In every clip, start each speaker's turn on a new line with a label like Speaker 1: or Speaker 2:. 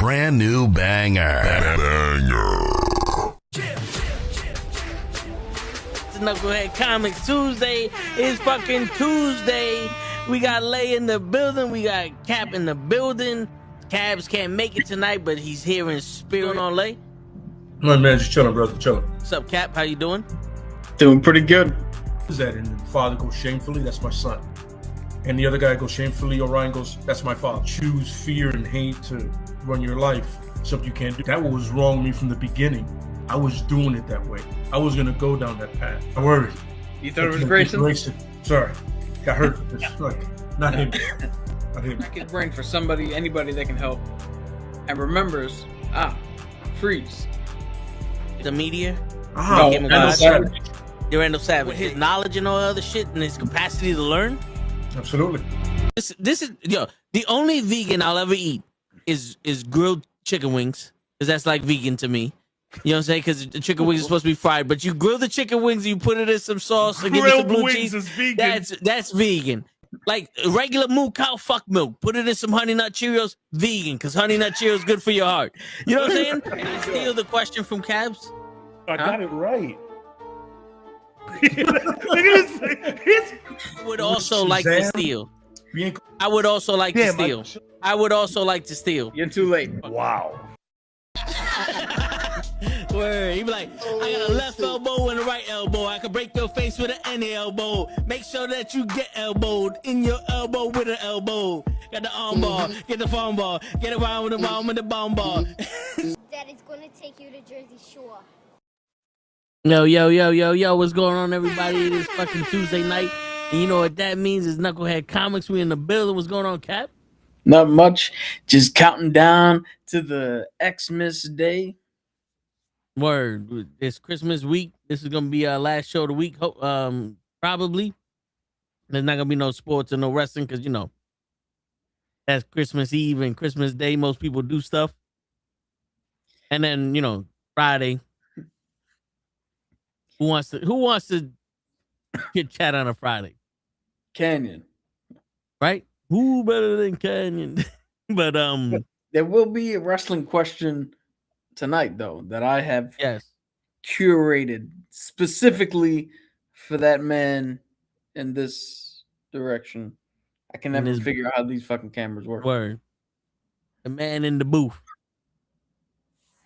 Speaker 1: brand new banger.
Speaker 2: It's Nukkle Hedd Comics Tuesday. It's fucking Tuesday. We got Lay in the building. We got Cap in the building. Cabs can't make it tonight, but he's here in spirit. On Lay.
Speaker 3: My man, just chilling, brother, chilling.
Speaker 2: What's up, Cap? How you doing?
Speaker 4: Doing pretty good.
Speaker 3: Is that and the father goes shamefully? That's my son. And the other guy goes shamefully. Orion goes, that's my father. Choose fear and hate to run your life. Something you can't do. That was wrong with me from the beginning. I was doing it that way. I was gonna go down that path. I worried.
Speaker 4: You thought it was Grayson?
Speaker 3: Sorry, got hurt. It's like not him. Not him.
Speaker 4: Crack his brain for somebody, anybody that can help, and remembers. Freeze.
Speaker 2: The media.
Speaker 3: No,
Speaker 2: Randall
Speaker 3: Savage.
Speaker 2: Randall Savage. With his knowledge and all other shit and his capacity to learn.
Speaker 3: Absolutely.
Speaker 2: This is the only vegan I'll ever eat is grilled chicken wings, because that's like vegan to me. You know what I'm saying? Because the chicken wings are supposed to be fried, but you grill the chicken wings, you put it in some sauce and give it some blue cheese.
Speaker 3: Is vegan.
Speaker 2: That's vegan. Like regular moo cow fuck milk, put it in some Honey Nut Cheerios, vegan, because Honey Nut Cheerios is good for your heart. You know what I'm saying? Can I steal the question from Cabs?
Speaker 3: I got it right.
Speaker 2: I would also like to steal. I would also like to steal. I would also like to steal.
Speaker 4: You're too late.
Speaker 3: Wow.
Speaker 2: Word. He be like, I got a left elbow and a right elbow. I can break your face with an any elbow. Make sure that you get elbowed in your elbow with an elbow. Got the arm bar, get the phone ball, get around with the bomb with the bomb ball.
Speaker 5: Daddy's gonna take you to Jersey Shore.
Speaker 2: Yo, what's going on, everybody? It is fucking Tuesday night. And you know what that means is Nukkle Hedd Comics. We in the building. What's going on, Cap?
Speaker 4: Not much. Just counting down to the Xmas day.
Speaker 2: Word. It's Christmas week. This is gonna be our last show of the week. Probably. There's not gonna be no sports or no wrestling because that's Christmas Eve and Christmas Day. Most people do stuff. And then Friday. Who wants to get chat on a Friday?
Speaker 4: Canyon.
Speaker 2: Right? Who better than Canyon? But
Speaker 4: there will be a wrestling question tonight, though, that I have curated specifically for that man in this direction. I can never figure out how these fucking cameras work.
Speaker 2: Word. The man in the booth.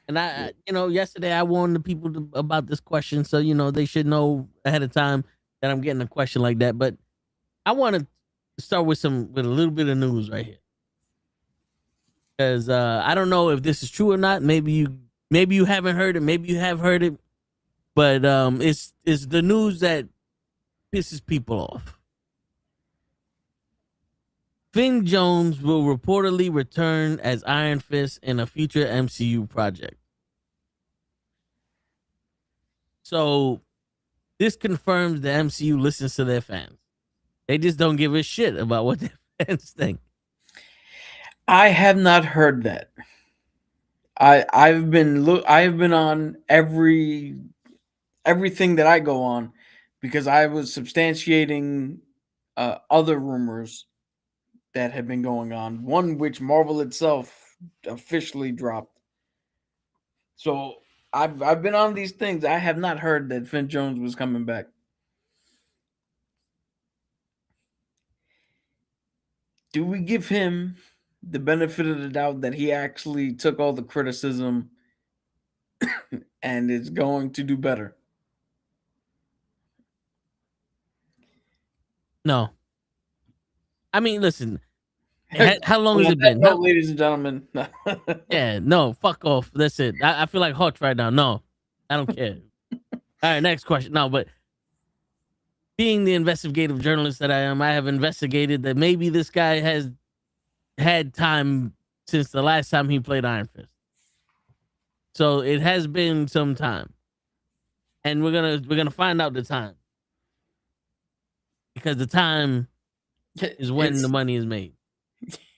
Speaker 2: And I yesterday I warned the people about this question, so they should know ahead of time that I'm getting a question like that. But I want to start with a little bit of news right here, because I don't know if this is true or not. Maybe you haven't heard it. Maybe you have heard it, but it's the news that pisses people off. Finn Jones will reportedly return as Iron Fist in a future MCU project. So this confirms the MCU listens to their fans. They just don't give a shit about what their fans think.
Speaker 4: I have not heard that. I've been on everything that I go on because I was substantiating other rumors that had been going on. One which Marvel itself officially dropped. So I've been on these things. I have not heard that Finn Jones was coming back. Do we give him the benefit of the doubt that he actually took all the criticism and is going to do better?
Speaker 2: No. I mean, listen. How long has it been?
Speaker 4: No, ladies and gentlemen.
Speaker 2: Yeah, no, fuck off. That's it. I feel like Hutch right now. No, I don't care. All right, next question. No, but being the investigative journalist that I am, I have investigated that maybe this guy has had time since the last time he played Iron Fist. So it has been some time, and we're gonna find out the time, because the time is when the money is made.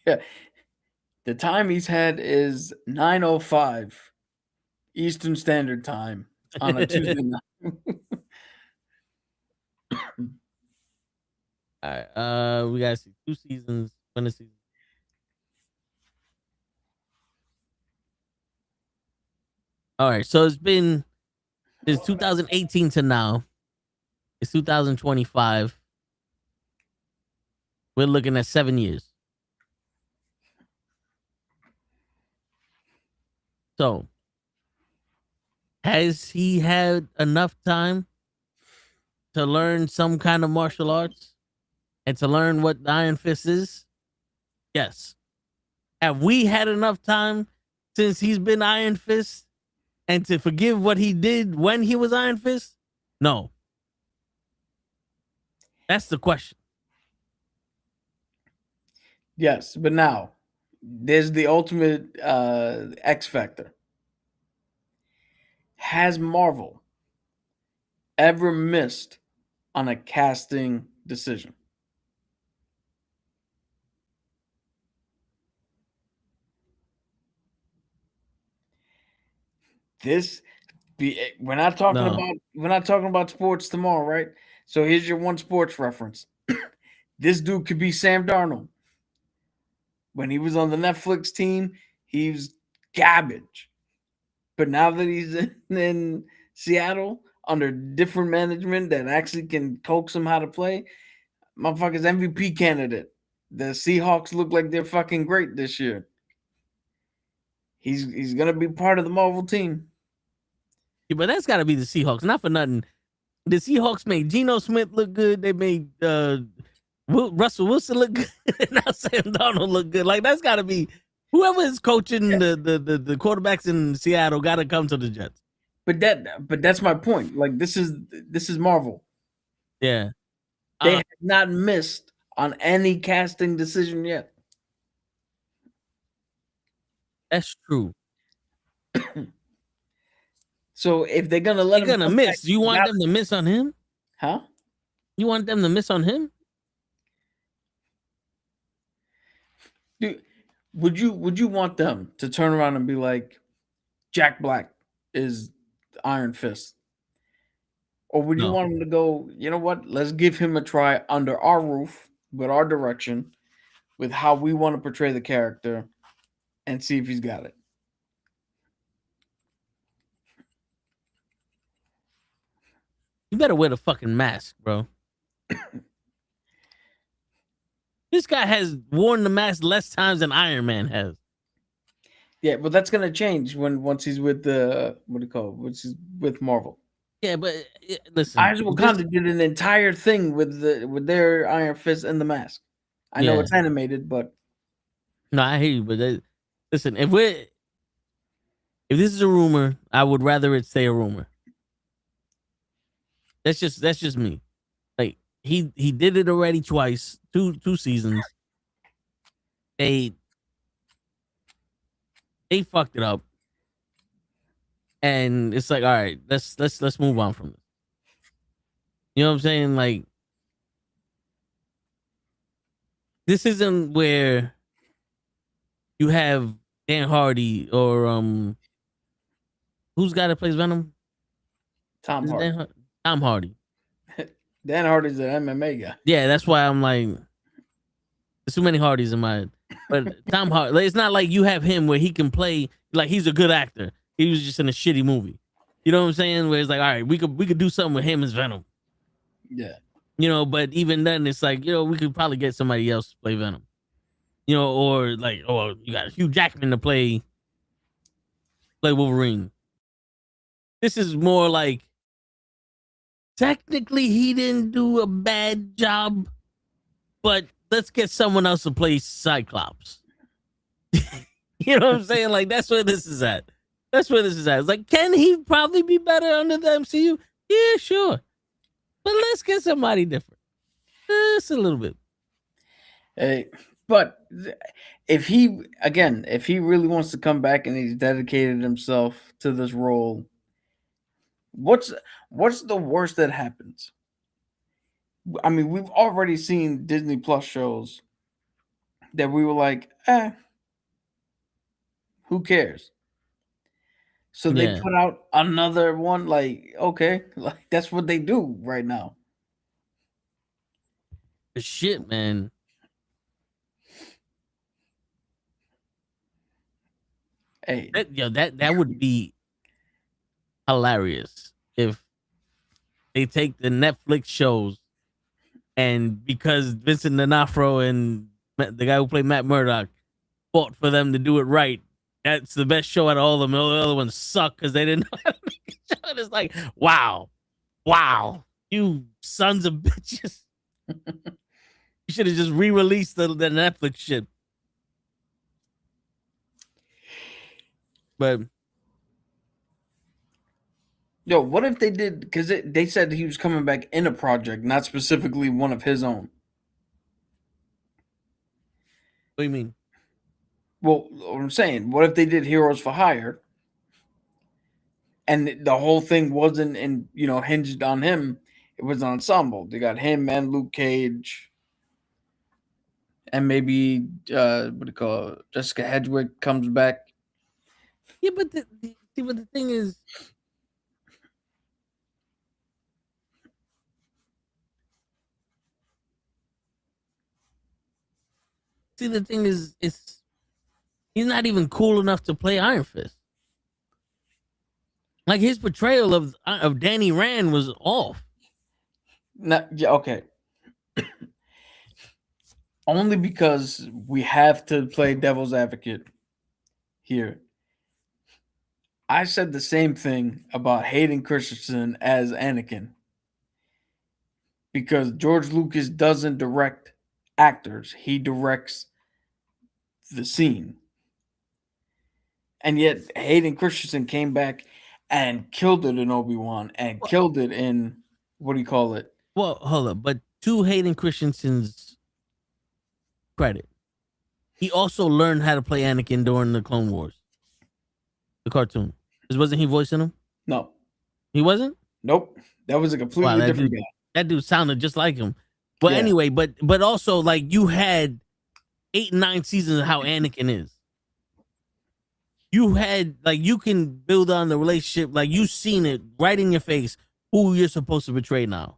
Speaker 4: Yeah. The time he's had is 9:05 Eastern Standard Time on a Tuesday night.
Speaker 2: All right. We gotta see 2 seasons. When the season? All right, so it's been since 2018 to now. It's 2025. We're looking at 7 years. So, has he had enough time to learn some kind of martial arts and to learn what the Iron Fist is? Yes. Have we had enough time since he's been Iron Fist and to forgive what he did when he was Iron Fist? No. That's the question.
Speaker 4: Yes, but now there's the ultimate X factor. Has Marvel ever missed on a casting decision? We're not talking about sports tomorrow, right? So here's your one sports reference. This dude could be Sam Darnold. When he was on the Netflix team, he was garbage. But now that he's in Seattle under different management that actually can coax him how to play, motherfucker's MVP candidate. The Seahawks look like they're fucking great this year. He's gonna be part of the Marvel team.
Speaker 2: Yeah, but that's got to be the Seahawks. Not for nothing. The Seahawks made Geno Smith look good. They made Russell Wilson look good. Now Sam Darnold look good. Like that's got to be whoever is coaching the quarterbacks in Seattle. Got to come to the Jets.
Speaker 4: But that's my point. Like this is Marvel.
Speaker 2: Yeah,
Speaker 4: They have not missed on any casting decision yet.
Speaker 2: that's true.
Speaker 4: So if they're gonna let
Speaker 2: They're
Speaker 4: him
Speaker 2: gonna miss. You want them to miss on him?
Speaker 4: Huh?
Speaker 2: You want them to miss on him?
Speaker 4: Dude, would you want them to turn around and be like, Jack Black is Iron Fist? Or would you
Speaker 2: No.
Speaker 4: want him to go, you know what? Let's give him a try under our roof, with our direction, with how we want to portray the character, and see if he's got it.
Speaker 2: You better wear the fucking mask, bro. This guy has worn the mask less times than Iron Man has.
Speaker 4: Yeah, but that's gonna change once he's with the once he's with Marvel.
Speaker 2: Yeah, but listen,
Speaker 4: Eyes of Wakanda did an entire thing with their Iron Fist and the mask. I know
Speaker 2: Yeah.
Speaker 4: it's animated, but
Speaker 2: no, I hear you. But listen, if this is a rumor, I would rather it stay a rumor. That's just me. Like he did it already twice, two seasons. They fucked it up, and it's like, all right, let's move on from this. You know what I'm saying? Like this isn't where you have Dan Hardy or who's got to play Venom?
Speaker 4: Tom Hardy.
Speaker 2: Tom Hardy.
Speaker 4: Dan Hardy's an MMA guy.
Speaker 2: Yeah, that's why I'm like, there's too many Hardys in my head. But Tom Hardy, it's not like you have him where he can play like he's a good actor. He was just in a shitty movie. You know what I'm saying? Where it's like, all right, we could do something with him as Venom.
Speaker 4: Yeah.
Speaker 2: You know, but even then, it's like, you know, we could probably get somebody else to play Venom. You know, or you got Hugh Jackman to play Wolverine. This is more like, technically he didn't do a bad job, but let's get someone else to play Cyclops. You know what I'm saying? Like that's where this is at. It's like, can he probably be better under the MCU? Yeah, sure. But let's get somebody different. Just a little bit.
Speaker 4: Hey, but if he really wants to come back and he's dedicated himself to this role, what's the worst that happens? I mean, we've already seen Disney Plus shows that we were like, who cares? So they put out another one, like, okay, like that's what they do right now.
Speaker 2: Shit, man.
Speaker 4: Hey,
Speaker 2: That would be hilarious if they take the Netflix shows and because Vincent D'Onofrio and the guy who played Matt Murdock fought for them to do it right. That's the best show out of all of them. All the other ones suck because they didn't know how to make a show. And it's like, wow, you sons of bitches. You should have just re-released the Netflix shit. But
Speaker 4: Yo, what if they did? Because they said he was coming back in a project, not specifically one of his own.
Speaker 2: what do you mean?
Speaker 4: Well, what I'm saying, what if they did Heroes for Hire, and the whole thing wasn't hinged on him? It was an ensemble. They got him and Luke Cage, and maybe what do you call it? Jessica Hedgewick comes back.
Speaker 2: Yeah, but the thing is, he's not even cool enough to play Iron Fist. Like his portrayal of Danny Rand was off.
Speaker 4: Okay. Only because we have to play devil's advocate here. I said the same thing about Hayden Christensen as Anakin. Because George Lucas doesn't direct actors, he directs the scene. And yet Hayden Christensen came back and killed it in Obi-Wan and killed it in, what do you call it?
Speaker 2: Well, hold up. But to Hayden Christensen's credit, he also learned how to play Anakin during the Clone Wars, the cartoon. Because wasn't he voicing him?
Speaker 4: No.
Speaker 2: He wasn't?
Speaker 4: Nope. That was a completely different guy.
Speaker 2: That dude sounded just like him. But
Speaker 4: Yeah.
Speaker 2: anyway, but also like you had 8 and 9 seasons of how Anakin is. You had like you can build on the relationship, like you've seen it right in your face who you're supposed to portray now.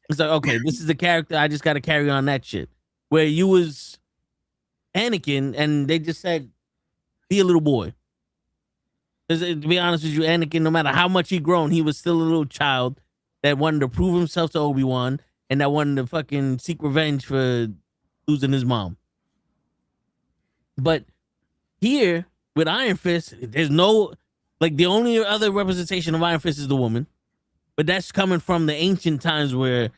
Speaker 2: It's like, okay, this is the character, I just gotta carry on that shit. Where you was Anakin and they just said, be a little boy. To be honest with you, Anakin, no matter how much he grown, he was still a little child that wanted to prove himself to Obi-Wan and that wanted to fucking seek revenge for losing his mom. But here with Iron Fist, there's no, like, the only other representation of Iron Fist is the woman, but that's coming from the ancient times where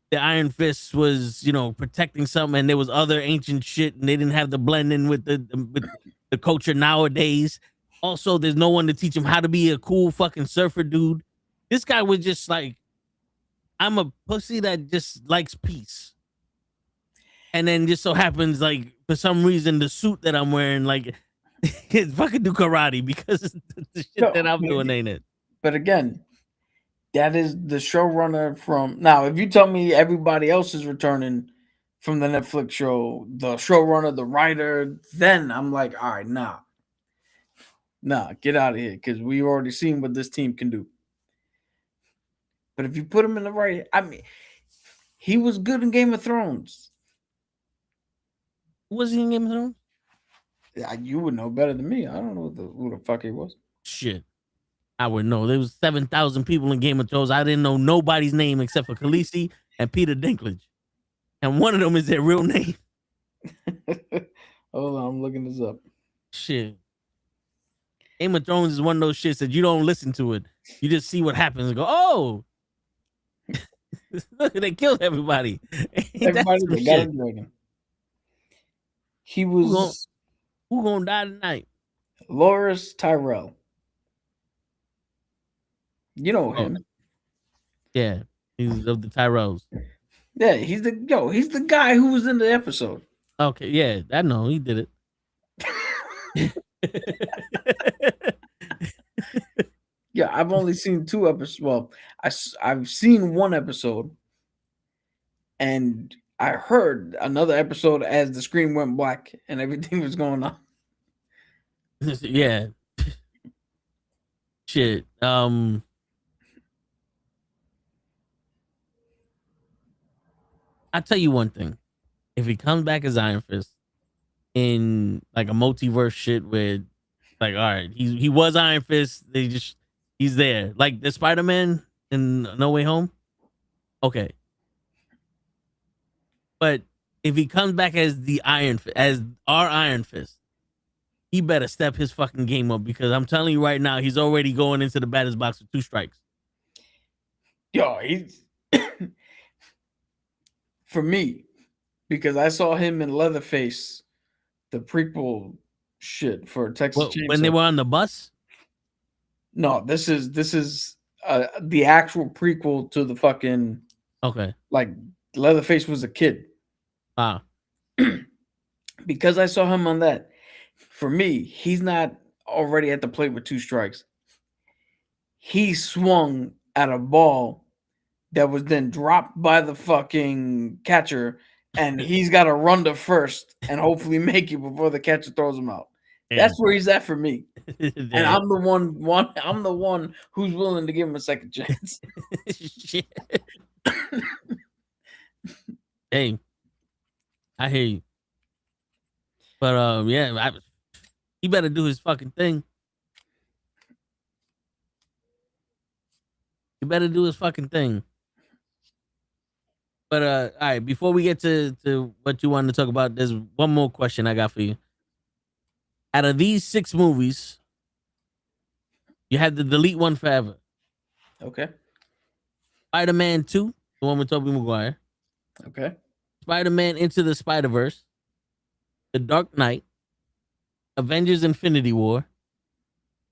Speaker 2: the Iron Fist was, protecting something, and there was other ancient shit, and they didn't have to blend in with the culture nowadays. Also, there's no one to teach him how to be a cool fucking surfer dude. This guy was just like, I'm a pussy that just likes peace. And then just so happens, like, for some reason, the suit that I'm wearing, like, it's fucking do karate because the shit that I'm doing ain't it.
Speaker 4: But again, that is the showrunner from... Now, if you tell me everybody else is returning from the Netflix show, the showrunner, the writer, then I'm like, all right, nah, get out of here, because we've already seen what this team can do. But if you put him in the right... I mean, he was good in Game of Thrones.
Speaker 2: Was he in Game of Thrones?
Speaker 4: You would know better than me. I don't know who the fuck he was.
Speaker 2: Shit. I would know. There was 7,000 people in Game of Thrones. I didn't know nobody's name except for Khaleesi and Peter Dinklage. And one of them is their real name.
Speaker 4: Hold on, I'm looking this up.
Speaker 2: Shit. Game of Thrones is one of those shits that you don't listen to it. You just see what happens and go, oh. Look, they killed everybody.
Speaker 4: Everybody they got a dragon. He was...
Speaker 2: Who gonna die tonight?
Speaker 4: Loras Tyrell. You know him.
Speaker 2: Yeah, he's of the Tyrells.
Speaker 4: Yeah, he's the guy who was in the episode.
Speaker 2: Okay, yeah, I know he did it.
Speaker 4: Yeah, I've only seen 2 episodes. Well, I've seen 1 episode, and I heard another episode as the screen went black and everything was going on.
Speaker 2: Yeah. Shit. I'll tell you one thing. If he comes back as Iron Fist in like a multiverse shit with like, all right, he was Iron Fist, they just He's there, like the Spider-Man in No Way Home. Okay, but if he comes back as as our Iron Fist, he better step his fucking game up because I'm telling you right now, he's already going into the batter's box with 2 strikes.
Speaker 4: Yo, he's for me because I saw him in Leatherface, the prequel shit for Texas
Speaker 2: Well, when they
Speaker 4: Chainsaw.
Speaker 2: were on the bus,
Speaker 4: No, this is the actual prequel to the fucking
Speaker 2: okay,
Speaker 4: like Leatherface was a kid.
Speaker 2: wow,
Speaker 4: Because I saw him on that. For me, he's not already at the plate with 2 strikes. He swung at a ball that was then dropped by the fucking catcher, and he's got to run to first and hopefully make it before the catcher throws him out. That's where he's at for me. And
Speaker 2: Damn.
Speaker 4: I'm the one who's willing to give him a second chance.
Speaker 2: Shit. Hey, I hear you, but yeah, he better do his fucking thing. He better do his fucking thing. But all right, before we get to what you wanted to talk about, there's one more question I got for you. Out of these 6 movies, you had to delete one forever.
Speaker 4: Okay.
Speaker 2: Spider-Man 2, the one with Tobey Maguire.
Speaker 4: Okay.
Speaker 2: Spider-Man Into the Spider-Verse. The Dark Knight. Avengers Infinity War.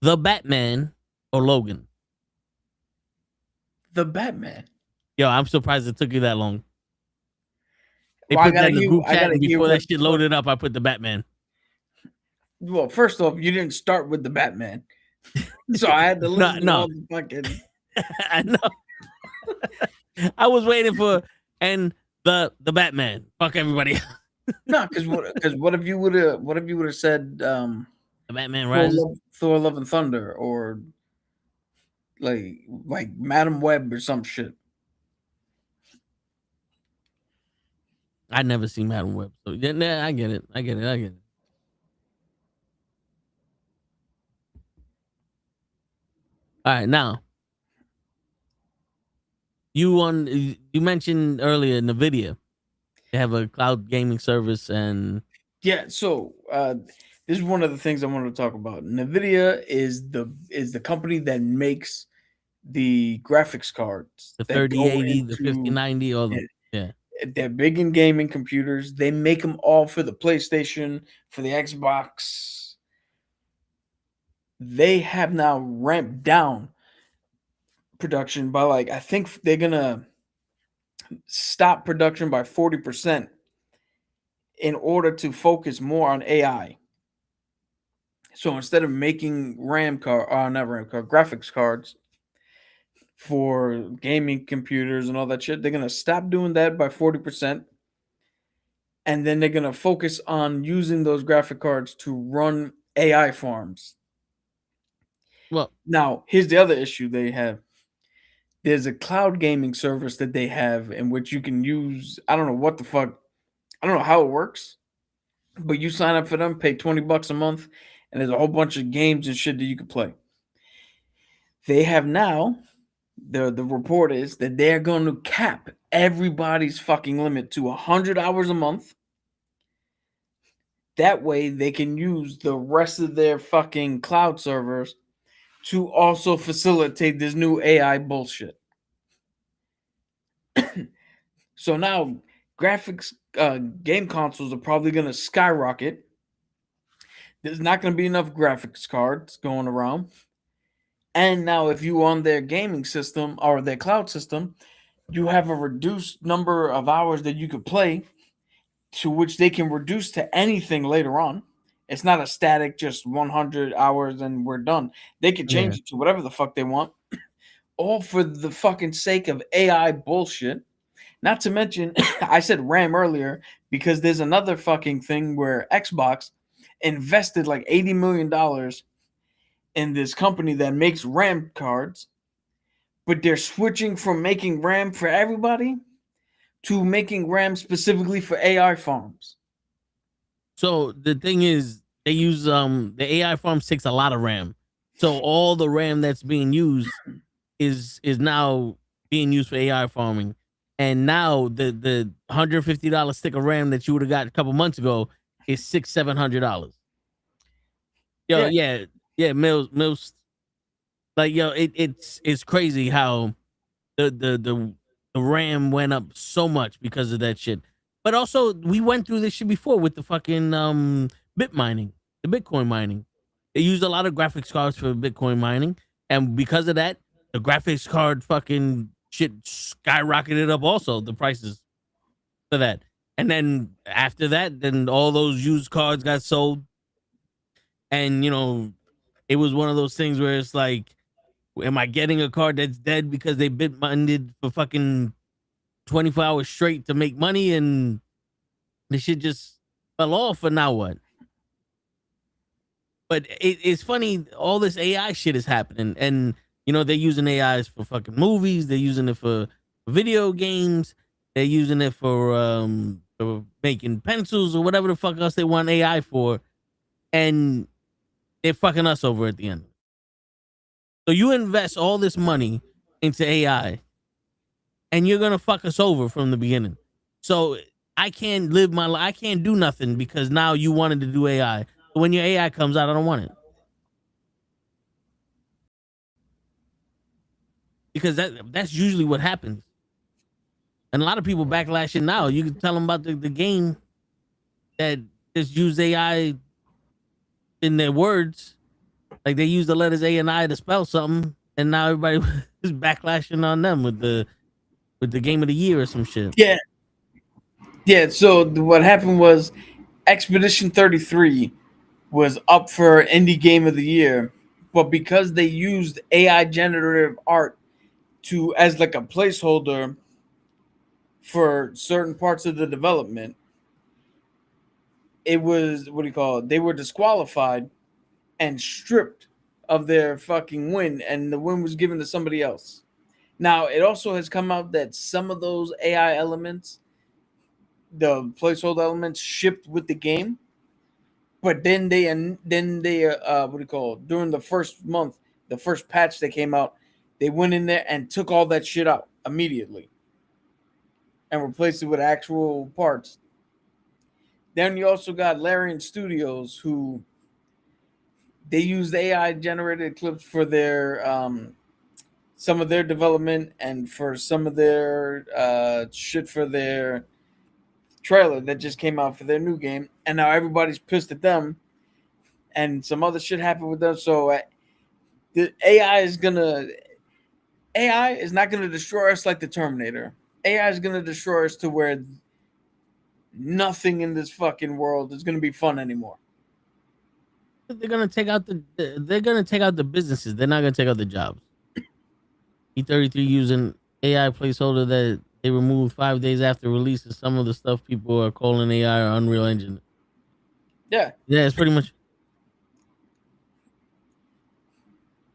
Speaker 2: The Batman or Logan.
Speaker 4: The Batman.
Speaker 2: Yo, I'm surprised it took you that long. They
Speaker 4: Well, I
Speaker 2: put that
Speaker 4: gotta
Speaker 2: in the
Speaker 4: hear-
Speaker 2: group
Speaker 4: I
Speaker 2: chat,
Speaker 4: gotta
Speaker 2: and
Speaker 4: hear
Speaker 2: before that
Speaker 4: what-
Speaker 2: shit loaded up, I put the Batman.
Speaker 4: Well, first off, you didn't start with the Batman. So I had to listen to
Speaker 2: No.
Speaker 4: all the fucking
Speaker 2: I know. I was waiting for the Batman. Fuck everybody.
Speaker 4: no, because what if you would have said
Speaker 2: The Batman Rises.
Speaker 4: Thor Love and Thunder or like Madam Web or some shit.
Speaker 2: I never seen Madam Web, so yeah, I get it. All right, now you mentioned earlier NVIDIA. They have a cloud gaming service, and
Speaker 4: Yeah, so this is one of the things I wanted to talk about. NVIDIA is the company that makes the graphics cards
Speaker 2: the
Speaker 4: that go
Speaker 2: 3080, the
Speaker 4: into
Speaker 2: 5090, all the yeah.
Speaker 4: they're big in gaming computers. They make them all for the PlayStation, for the Xbox. They have now ramped down production by I think they're gonna stop production by 40% in order to focus more on AI. So instead of making graphics cards for gaming computers and all that shit, they're gonna stop doing that by 40%. And then they're going to focus on using those graphic cards to run AI farms.
Speaker 2: Well,
Speaker 4: Now, here's the other issue they have. There's a cloud gaming service that they have in which you can use, I don't know what the fuck, I don't know how it works, but you sign up for them, pay $20 a month, and there's a whole bunch of games and shit that you can play. They have now, the report is that they're going to cap everybody's fucking limit to 100 hours a month. That way they can use the rest of their fucking cloud servers to also facilitate this new AI bullshit. So now graphics game consoles are probably going to skyrocket. There's not going to be enough graphics cards going around. And now if you on their gaming system or their cloud system, you have a reduced number of hours that you could play, to which they can reduce to anything later on. It's not a static, just 100 hours and we're done. They can change it to whatever the fuck they want, all for the fucking sake of AI bullshit. Not to mention, I said RAM earlier because there's another fucking thing where Xbox invested like $80 million in this company that makes RAM cards, but they're switching from making RAM for everybody to making RAM specifically for AI farms.
Speaker 2: so the thing is, they use the AI farms takes a lot of RAM. So all the RAM that's being used is now being used for AI farming. And now the $150 stick of RAM that you would have got a couple months ago is $700. Yo,
Speaker 4: Yeah.
Speaker 2: yeah, Mills, like yo, it's crazy how the RAM went up so much because of that shit. But also, we went through this shit before with the fucking bit mining, the Bitcoin mining. They used a lot of graphics cards for Bitcoin mining, and because of that, the graphics card fucking shit skyrocketed up. Also, the prices for that, and then after that, then all those used cards got sold, and it was one of those things where it's like, am I getting a card that's dead because they bit mined for fucking 24 hours straight to make money and the shit just fell off, or now what? But it's funny, all this AI shit is happening, and they're using AIs for fucking movies, they're using it for video games, they're using it for making pencils or whatever the fuck else they want AI for, and they're fucking us over at the end. So you invest all this money into AI, and you're gonna fuck us over from the beginning. So I can't live my life. I can't do nothing because now you wanted to do AI. But when your AI comes out, I don't want it because that's usually what happens. And a lot of people backlashing now. You can tell them about the game that just use AI in their words, like they use the letters A and I to spell something, and now everybody is backlashing on them with the game of the year or some shit.
Speaker 4: Yeah. So what happened was Expedition 33 was up for Indie Game of the Year, but because they used AI generative art as like a placeholder for certain parts of the development, it was, what do you call it? They were disqualified and stripped of their fucking win, and the win was given to somebody else. Now, it also has come out that some of those AI elements, the placeholder elements, shipped with the game, but then they what do you call it? During the first month, the first patch that came out, they went in there and took all that shit out immediately and replaced it with actual parts. Then you also got Larian Studios, who they used AI generated clips for their some of their development and for some of their shit for their trailer that just came out for their new game, and now everybody's pissed at them, and some other shit happened with them. So the AI is not gonna destroy us like the Terminator. AI is gonna destroy us to where nothing in this fucking world is gonna be fun anymore.
Speaker 2: They're gonna take out the businesses. They're not gonna take out the jobs. E33 using AI placeholder that they removed 5 days after release of some of the stuff people are calling AI or Unreal Engine.
Speaker 4: Yeah,
Speaker 2: it's pretty much.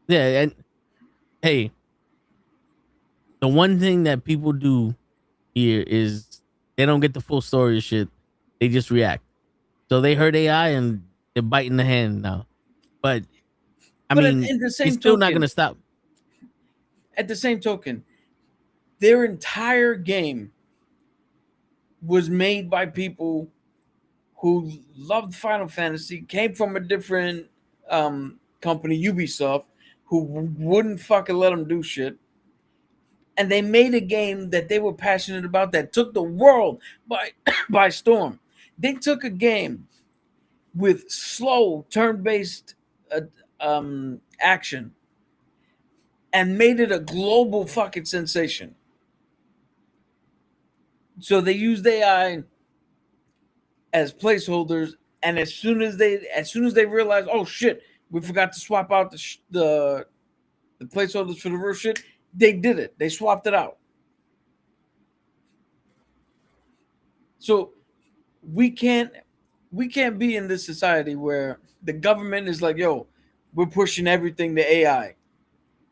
Speaker 2: Yeah, and hey, the one thing that people do here is they don't get the full story of shit. They just react. So they heard AI and they're biting the hand now. But I
Speaker 4: but
Speaker 2: mean,
Speaker 4: in the
Speaker 2: it's
Speaker 4: same
Speaker 2: still not
Speaker 4: token,
Speaker 2: gonna stop.
Speaker 4: at the same token, their entire game was made by people who loved Final Fantasy, came from a different company, Ubisoft, who wouldn't fucking let them do shit. And they made a game that they were passionate about that took the world by by storm. They took a game with slow turn-based action and made it a global fucking sensation. So they used AI as placeholders, and as soon as they realized, oh shit, we forgot to swap out the placeholders for the real shit, they did it. They swapped it out. So we can't be in this society where the government is like, yo, we're pushing everything to AI.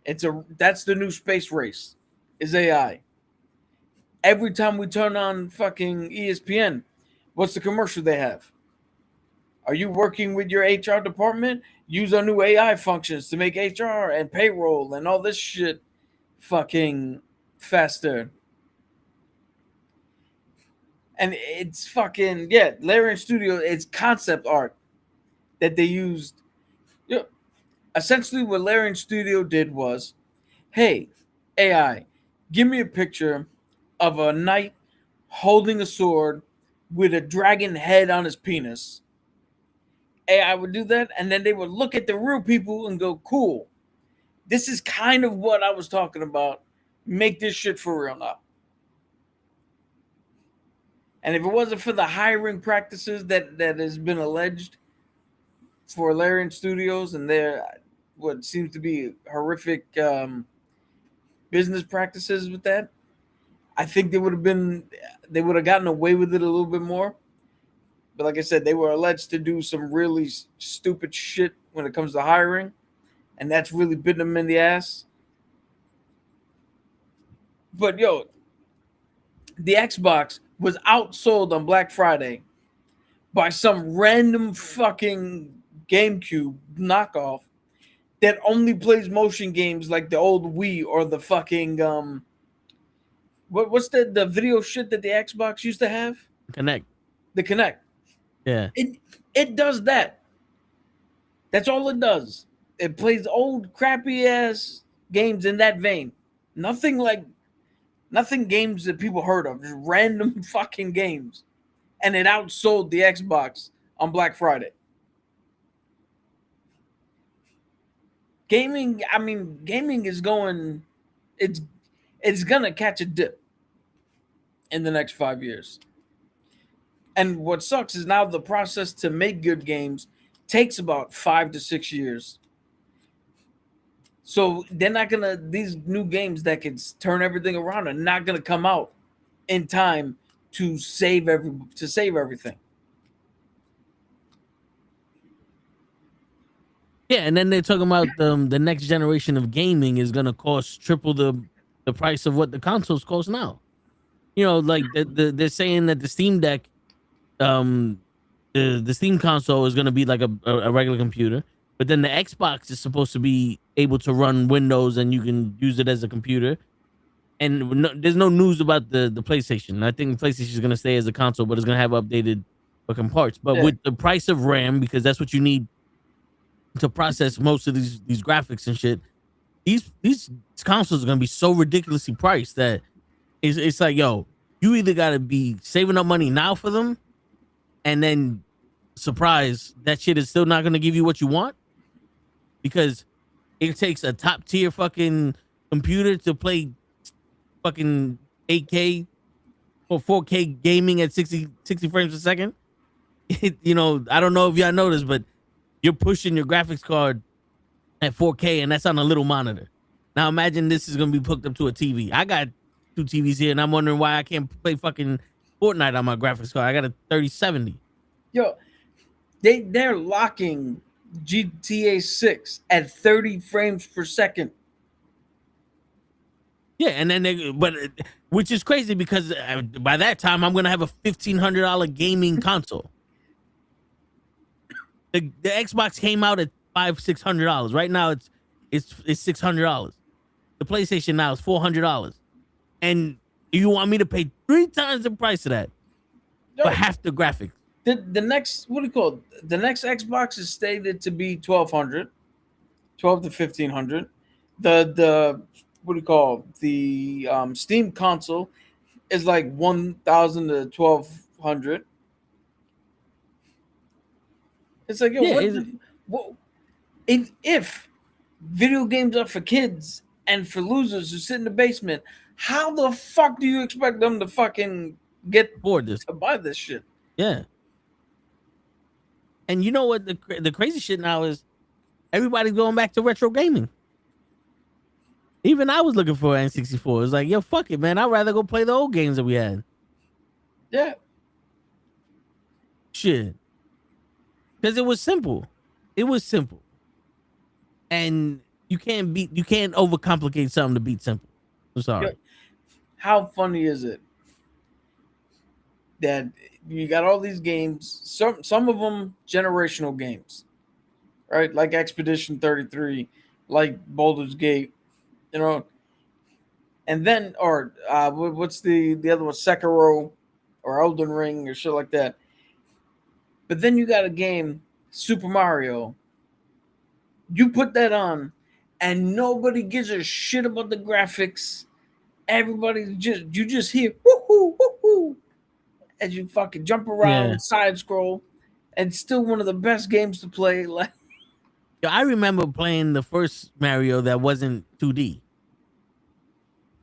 Speaker 4: That's the new space race, is AI. Every time we turn on fucking ESPN, what's the commercial they have? Are you working with your HR department? Use our new AI functions to make HR and payroll and all this shit fucking faster. And it's fucking, yeah, Larian Studio, it's concept art that they used. You know, essentially, what Larian Studio did was, hey, AI, give me a picture of a knight holding a sword with a dragon head on his penis. AI would do that, and then they would look at the real people and go, cool. This is kind of what I was talking about. Make this shit for real now. And if it wasn't for the hiring practices that has been alleged for Larian Studios and their what seems to be horrific business practices with that, I think they would have gotten away with it a little bit more. But like I said, they were alleged to do some really stupid shit when it comes to hiring, and that's really bitten them in the ass. But yo, the Xbox was outsold on Black Friday by some random fucking GameCube knockoff that only plays motion games like the old Wii or the fucking what's the video shit that the Xbox used to have?
Speaker 2: Connect.
Speaker 4: The Kinect.
Speaker 2: Yeah.
Speaker 4: It does that. That's all it does. It plays old crappy ass games in that vein. Nothing games that people heard of. Just random fucking games. And it outsold the Xbox on Black Friday. Gaming is going, it's gonna catch a dip in the next 5 years. And what sucks is now the process to make good games takes about 5 to 6 years. So they're not gonna, these new games that can turn everything around are not gonna come out in time to save everything.
Speaker 2: Yeah, and then they're talking about the next generation of gaming is gonna cost triple the price of what the consoles cost now. You know, like they're saying that the Steam Deck, the Steam console is gonna be like a regular computer, but then the Xbox is supposed to be able to run Windows and you can use it as a computer. And there's no news about the PlayStation. I think the PlayStation is gonna stay as a console, but it's gonna have updated fucking parts. But with the price of RAM, because that's what you need to process most of these graphics and shit, these consoles are gonna be so ridiculously priced that it's like, yo, you either gotta be saving up money now for them, and then surprise, that shit is still not gonna give you what you want, because it takes a top tier fucking computer to play fucking 8K or 4K gaming at 60 frames a second. You know, I don't know if y'all noticed, but you're pushing your graphics card at 4K, and that's on a little monitor. Now imagine this is gonna be hooked up to a TV. I got 2 TVs here, and I'm wondering why I can't play fucking Fortnite on my graphics card. I got a 3070.
Speaker 4: Yo, they're locking GTA 6 at 30 frames per second.
Speaker 2: Yeah, and then which is crazy because by that time I'm gonna have a $1,500 gaming console. The Xbox came out at $500-600. Right now it's $600. The PlayStation now is $400, and you want me to pay 3 times the price of that for half the graphics?
Speaker 4: The next, what do you call it? The next Xbox is stated to be $1,200, $1,200 to $1,500. The what do you call it? The Steam console is like $1,000 to $1,200. It's like, yo, yeah, if video games are for kids and for losers who sit in the basement, how the fuck do you expect them to fucking get to buy this shit?
Speaker 2: Yeah. And you know what the crazy shit now is? Everybody's going back to retro gaming. Even I was looking for an N64. It's like, yo, fuck it, man. I'd rather go play the old games that we had.
Speaker 4: Yeah.
Speaker 2: Shit. Because it was simple. It was simple. And you can't overcomplicate something to beat simple. I'm sorry.
Speaker 4: How funny is it that you got all these games. Some of them generational games, right? Like Expedition 33, like Baldur's Gate, you know. And then, or what's the other one? Sekiro or Elden Ring or shit like that. But then you got a game, Super Mario. You put that on, and nobody gives a shit about the graphics. Everybody just hear woohoo woohoo as you fucking jump
Speaker 2: Yeah.
Speaker 4: around, side scroll, and still one of the best games to play. Like,
Speaker 2: Yo, I remember playing the first Mario that wasn't 2D,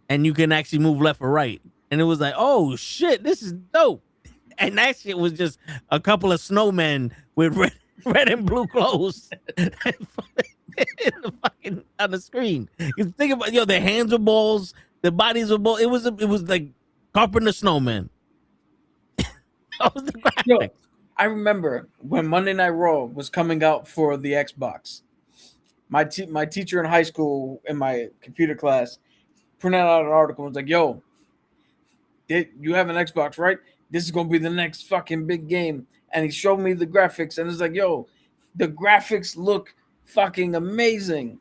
Speaker 2: and you can actually move left or right, and it was like, oh shit, this is dope. And that shit was just a couple of snowmen with red and blue clothes in the fucking on the screen. You think about their hands were balls, their bodies were balls. It was like Carpenter Snowman. That was the graphic.
Speaker 4: yo, I remember when Monday Night Raw was coming out for the Xbox. My teacher in high school in my computer class printed out an article and was like, "Yo, you have an Xbox, right? This is gonna be the next fucking big game." And he showed me the graphics, and it's like, "Yo, the graphics look fucking amazing."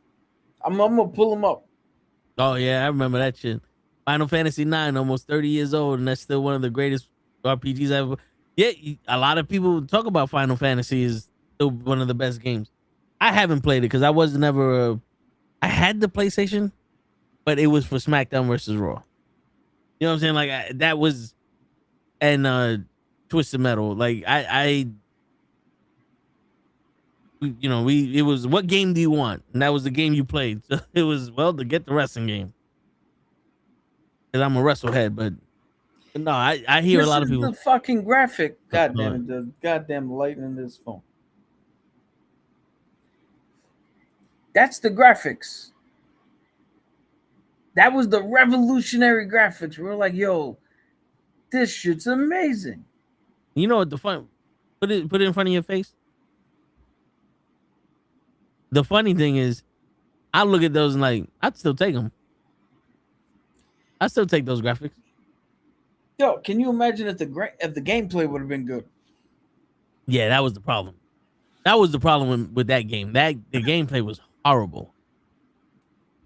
Speaker 4: I'm gonna pull them up.
Speaker 2: Oh yeah, I remember that shit. Final Fantasy 9, almost 30 years old, and that's still one of the greatest RPGs ever. Yeah, a lot of people talk about Final Fantasy is still one of the best games. I haven't played it because I was never. I had the PlayStation, but it was for SmackDown versus Raw. You know what I'm saying? Like that was, and Twisted Metal. Like it was what game do you want? And that was the game you played. So it was to get the wrestling game. Because I'm a wrestlehead, but no, I hear
Speaker 4: This
Speaker 2: a lot of
Speaker 4: is
Speaker 2: people.
Speaker 4: the fucking graphic. God
Speaker 2: Oh,
Speaker 4: damn it, the goddamn light in this phone. That's the graphics. That was the revolutionary graphics. We were like, yo, this shit's amazing.
Speaker 2: You know what the fun? Put it in front of your face. The funny thing is, I look at those and like I'd still take them. I still take those graphics.
Speaker 4: Yo, can you imagine if the gameplay would have been good?
Speaker 2: Yeah, that was the problem. That was the problem with that game. The gameplay was horrible.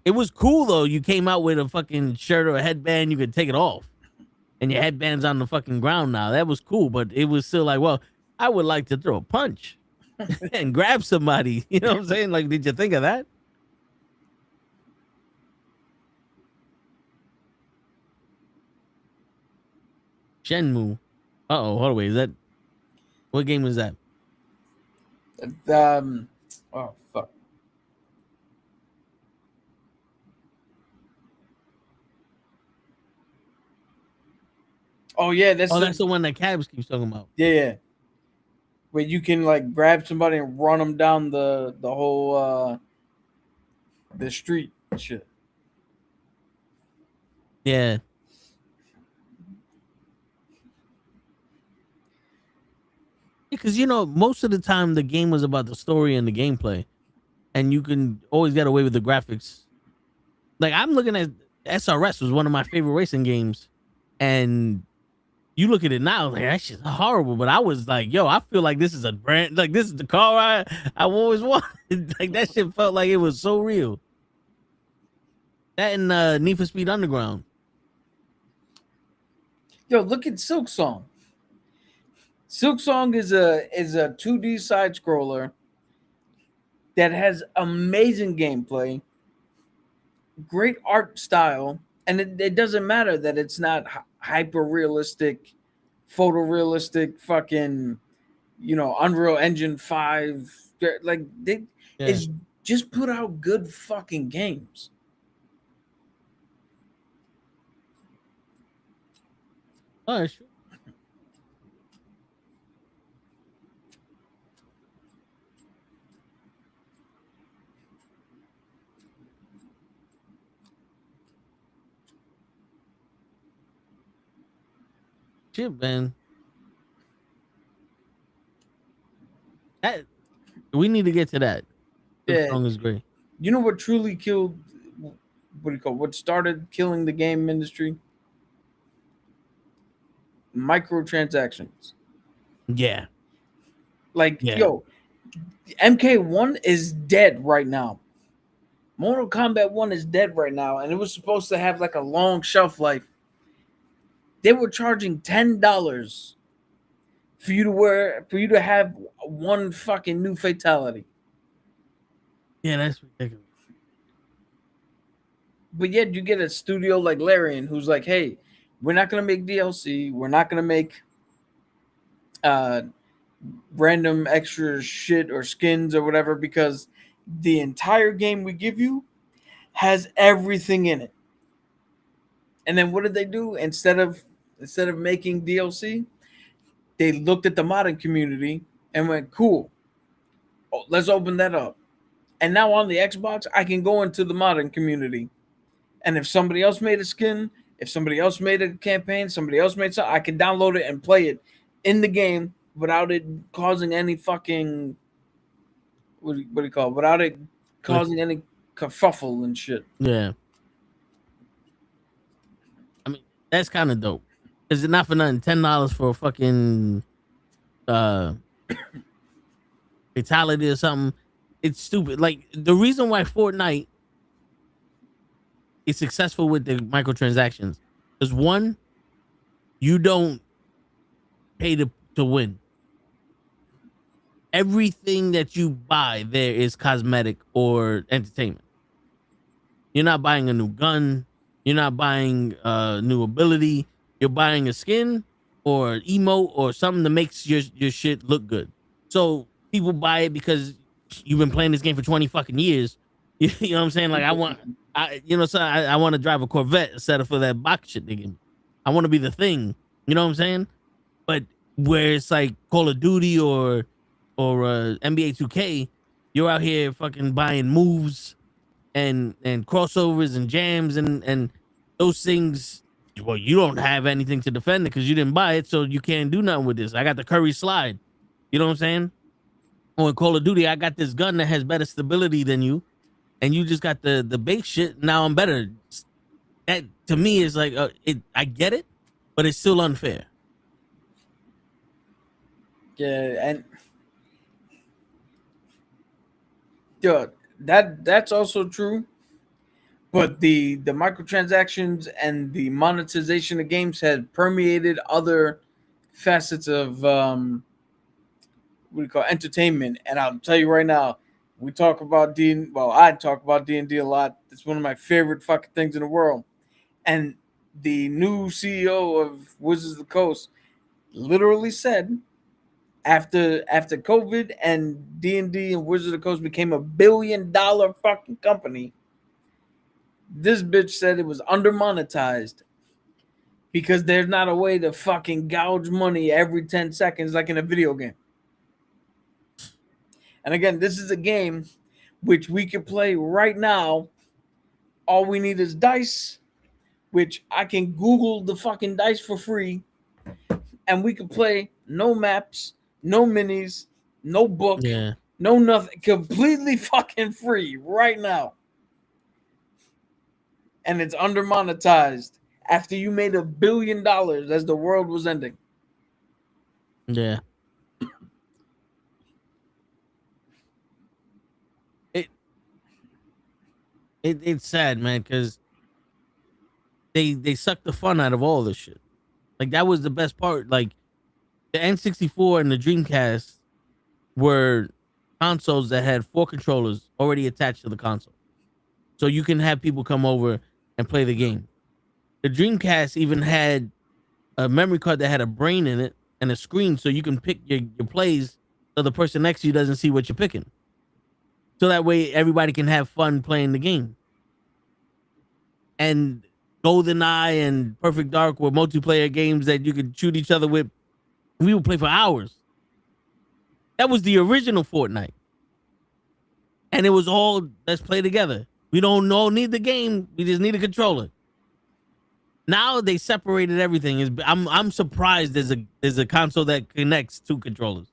Speaker 2: It was cool though. You came out with a fucking shirt or a headband. You could take it off, and your headband's on the fucking ground now. That was cool, but it was still like, well, I would like to throw a punch and grab somebody. You know what I'm saying? Like, did you think of that? Shenmue. Hold on, wait. Is that what game was that?
Speaker 4: Oh fuck. Oh yeah,
Speaker 2: That's the one that Cabs keeps talking about.
Speaker 4: yeah. Where you can like grab somebody and run them down the whole the street shit.
Speaker 2: Yeah. Because most of the time the game was about the story and the gameplay, and you can always get away with the graphics. Like I'm looking at SRS was one of my favorite racing games, and you look at it now, like that shit's horrible. But I was like, yo, I feel like this is a brand, like this is the car I always wanted. Like that shit felt like it was so real. That and Need for Speed Underground.
Speaker 4: Yo, look at Silk Song. Silk Song is a 2D side scroller that has amazing gameplay, great art style, and it doesn't matter that it's not hyper realistic, photorealistic, fucking, Unreal Engine 5. Like it's just put out good fucking games.
Speaker 2: Oh, sure. Shit, man. That we need to get to that. The song is great.
Speaker 4: You know what truly killed? What do you call? What started killing the game industry? microtransactions.
Speaker 2: Yeah.
Speaker 4: Like,
Speaker 2: Yeah.
Speaker 4: yo, MK1 is dead right now. Mortal Kombat 1 is dead right now, and it was supposed to have like a long shelf life. They were charging $10 for you to have one fucking new fatality.
Speaker 2: Yeah, that's ridiculous.
Speaker 4: But yet you get a studio like Larian who's like, hey, we're not gonna make DLC, we're not gonna make random extra shit or skins or whatever, because the entire game we give you has everything in it. And then what did they do? Instead of making DLC, they looked at the modding community and went, cool, let's open that up. And now on the Xbox, I can go into the modding community, and if somebody else made a skin, if somebody else made a campaign, somebody else made something, I can download it and play it in the game without it causing any fucking what do you call it? Without it causing any kerfuffle and shit.
Speaker 2: Yeah. I mean, that's kind of dope. Is it not for nothing? $10 for a fucking fatality or something. It's stupid. Like, the reason why Fortnite is successful with the microtransactions is, one, you don't pay to win. Everything that you buy there is cosmetic or entertainment. You're not buying a new gun. You're not buying a new ability. You're buying a skin or emote or something that makes your shit look good. So people buy it because you've been playing this game for 20 fucking years. You know what I'm saying? Like, I want to drive a Corvette instead of for that box shit they give me. I want to be the thing. You know what I'm saying? But where it's like Call of Duty or NBA 2K, you're out here fucking buying moves and crossovers and jams and those things. Well, you don't have anything to defend it because you didn't buy it, so you can't do nothing with this. I got the Curry slide. You know what I'm saying? Or in Call of Duty, I got this gun that has better stability than you, and you just got the base shit. Now I'm better. That to me is like I get it, but it's still unfair.
Speaker 4: Yeah, and yo, that's also true. But the microtransactions and the monetization of games had permeated other facets of what do you call it? Entertainment. And I'll tell you right now, we talk about I talk about D&D a lot. It's one of my favorite fucking things in the world. And the new CEO of Wizards of the Coast literally said, after COVID and D&D and Wizards of the Coast became a $1 billion fucking company, this bitch said it was under-monetized because there's not a way to fucking gouge money every 10 seconds like in a video game. And again, this is a game which we can play right now. All we need is dice, which I can Google the fucking dice for free, and we can play no maps, no minis, no book, no nothing, completely fucking free right now. And it's under monetized after you made $1 billion as the world was ending.
Speaker 2: Yeah. It's sad, man, because they sucked the fun out of all this shit. Like, that was the best part. Like, the N64 and the Dreamcast were consoles that had 4 controllers already attached to the console, so you can have people come over and play the game. The Dreamcast even had a memory card that had a brain in it and a screen, so you can pick your plays so the person next to you doesn't see what you're picking. So that way everybody can have fun playing the game. And GoldenEye and Perfect Dark were multiplayer games that you could shoot each other with. We would play for hours. That was the original Fortnite. And it was all, let's play together. We don't need the game. We just need a controller. Now they separated everything. I'm surprised there's a console that connects 2 controllers.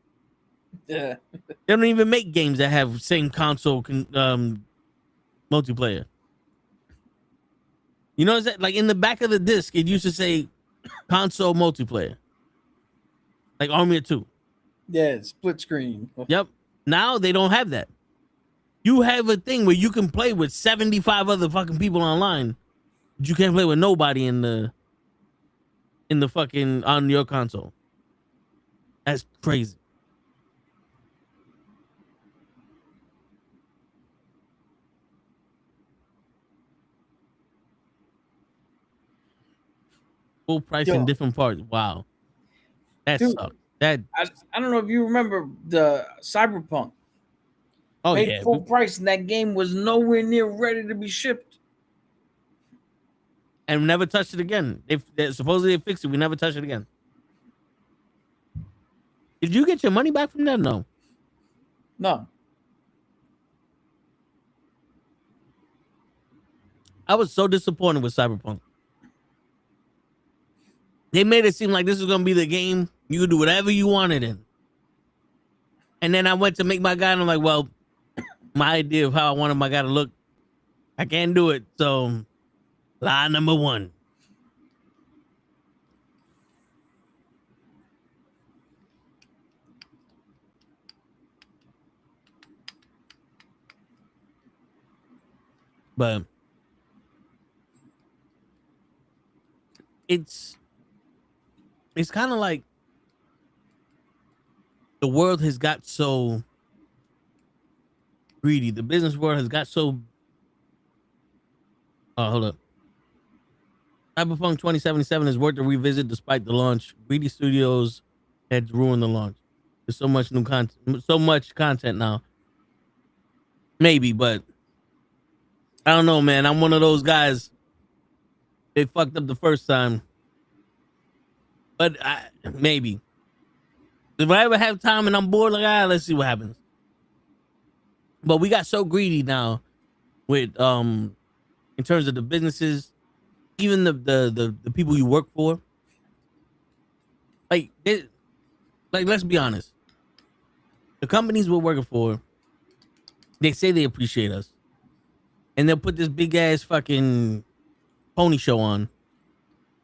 Speaker 4: Yeah.
Speaker 2: They don't even make games that have same console multiplayer. You know, like in the back of the disc, it used to say console multiplayer. like Army of Two.
Speaker 4: Yeah, split screen.
Speaker 2: Yep. Now they don't have that. You have a thing where you can play with 75 other fucking people online, but you can't play with nobody in the fucking on your console. That's crazy. Full price in different parts. Wow. That sucks. That
Speaker 4: I don't know if you remember the Cyberpunk.
Speaker 2: oh
Speaker 4: Paid
Speaker 2: yeah.
Speaker 4: full price, and that game was nowhere near ready to be shipped.
Speaker 2: And we never touched it again. Supposedly they fixed it. We never touched it again. Did you get your money back from that? No.
Speaker 4: No.
Speaker 2: I was so disappointed with Cyberpunk. They made it seem like this was gonna be the game you could do whatever you wanted in. And then I went to make my guy, and I'm like, well, my idea of how I wanted my guy to look, I can't do it. So, lie number one. But it's kind of like the world has got so greedy. The business world has got so. Oh, hold up. Cyberpunk 2077 is worth a revisit despite the launch. Greedy studios had ruined the launch. There's so much new content, so much content now. Maybe, but I don't know, man. I'm one of those guys. They fucked up the first time. But maybe. If I ever have time and I'm bored, like, let's see what happens. But we got so greedy now with in terms of the businesses, even the people you work for. Like let's be honest. The companies we're working for, they say they appreciate us. And they'll put this big ass fucking pony show on.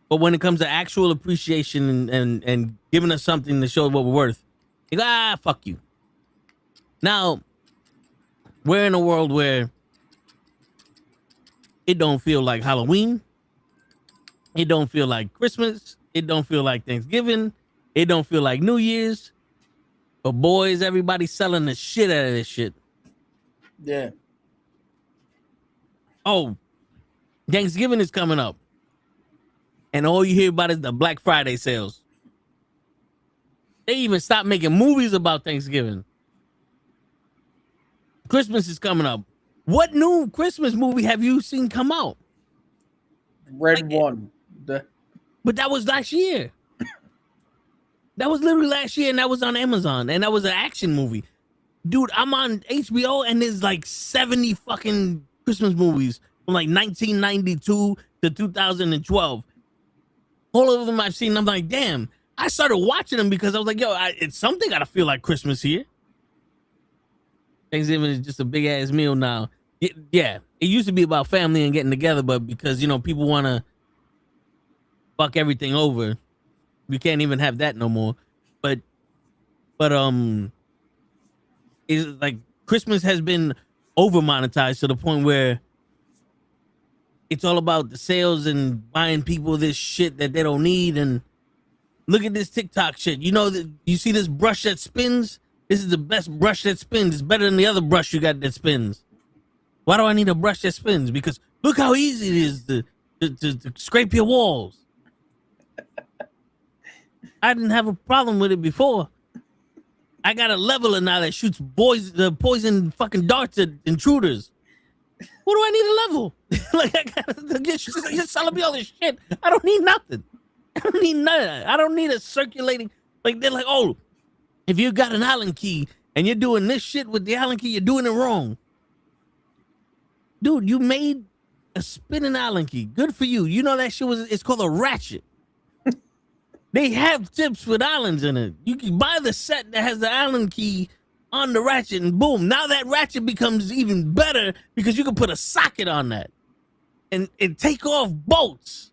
Speaker 2: But when it comes to actual appreciation and giving us something to show what we're worth, they go, fuck you. Now, we're in a world where it don't feel like Halloween. It don't feel like Christmas. It don't feel like Thanksgiving. It don't feel like New Year's. But boy, is everybody selling the shit out of this shit.
Speaker 4: Yeah.
Speaker 2: Oh, Thanksgiving is coming up. And all you hear about is the Black Friday sales. They even stopped making movies about Thanksgiving. Christmas is coming up. What new Christmas movie have you seen come out?
Speaker 4: Red One.
Speaker 2: But that was last year. That was literally last year, and that was on Amazon, and that was an action movie. Dude, I'm on HBO, and there's like 70 fucking Christmas movies from like 1992 to 2012. All of them I've seen, I'm like, damn. I started watching them because I was like, yo, it's something gotta feel like Christmas here. Thanksgiving is just a big ass meal now. It used to be about family and getting together, but because, people want to fuck everything over, we can't even have that no more. But it's like Christmas has been over monetized to the point where it's all about the sales and buying people this shit that they don't need. And look at this TikTok shit. You see this brush that spins? This is the best brush that spins. It's better than the other brush you got that spins. Why do I need a brush that spins? Because look how easy it is to scrape your walls. I didn't have a problem with it before. I got a leveler now that shoots poison fucking darts at intruders. What do I need a level? Like, I gotta you're selling me all this shit. I don't need nothing. I don't need none. I don't need a circulating. Like, they're like, oh, if you got an Allen key and you're doing this shit with the Allen key, you're doing it wrong. Dude, you made a spinning Allen key. Good for you. You know that shit it's called a ratchet. They have tips with Allens in it. You can buy the set that has the Allen key on the ratchet, and boom, now that ratchet becomes even better because you can put a socket on that and take off bolts.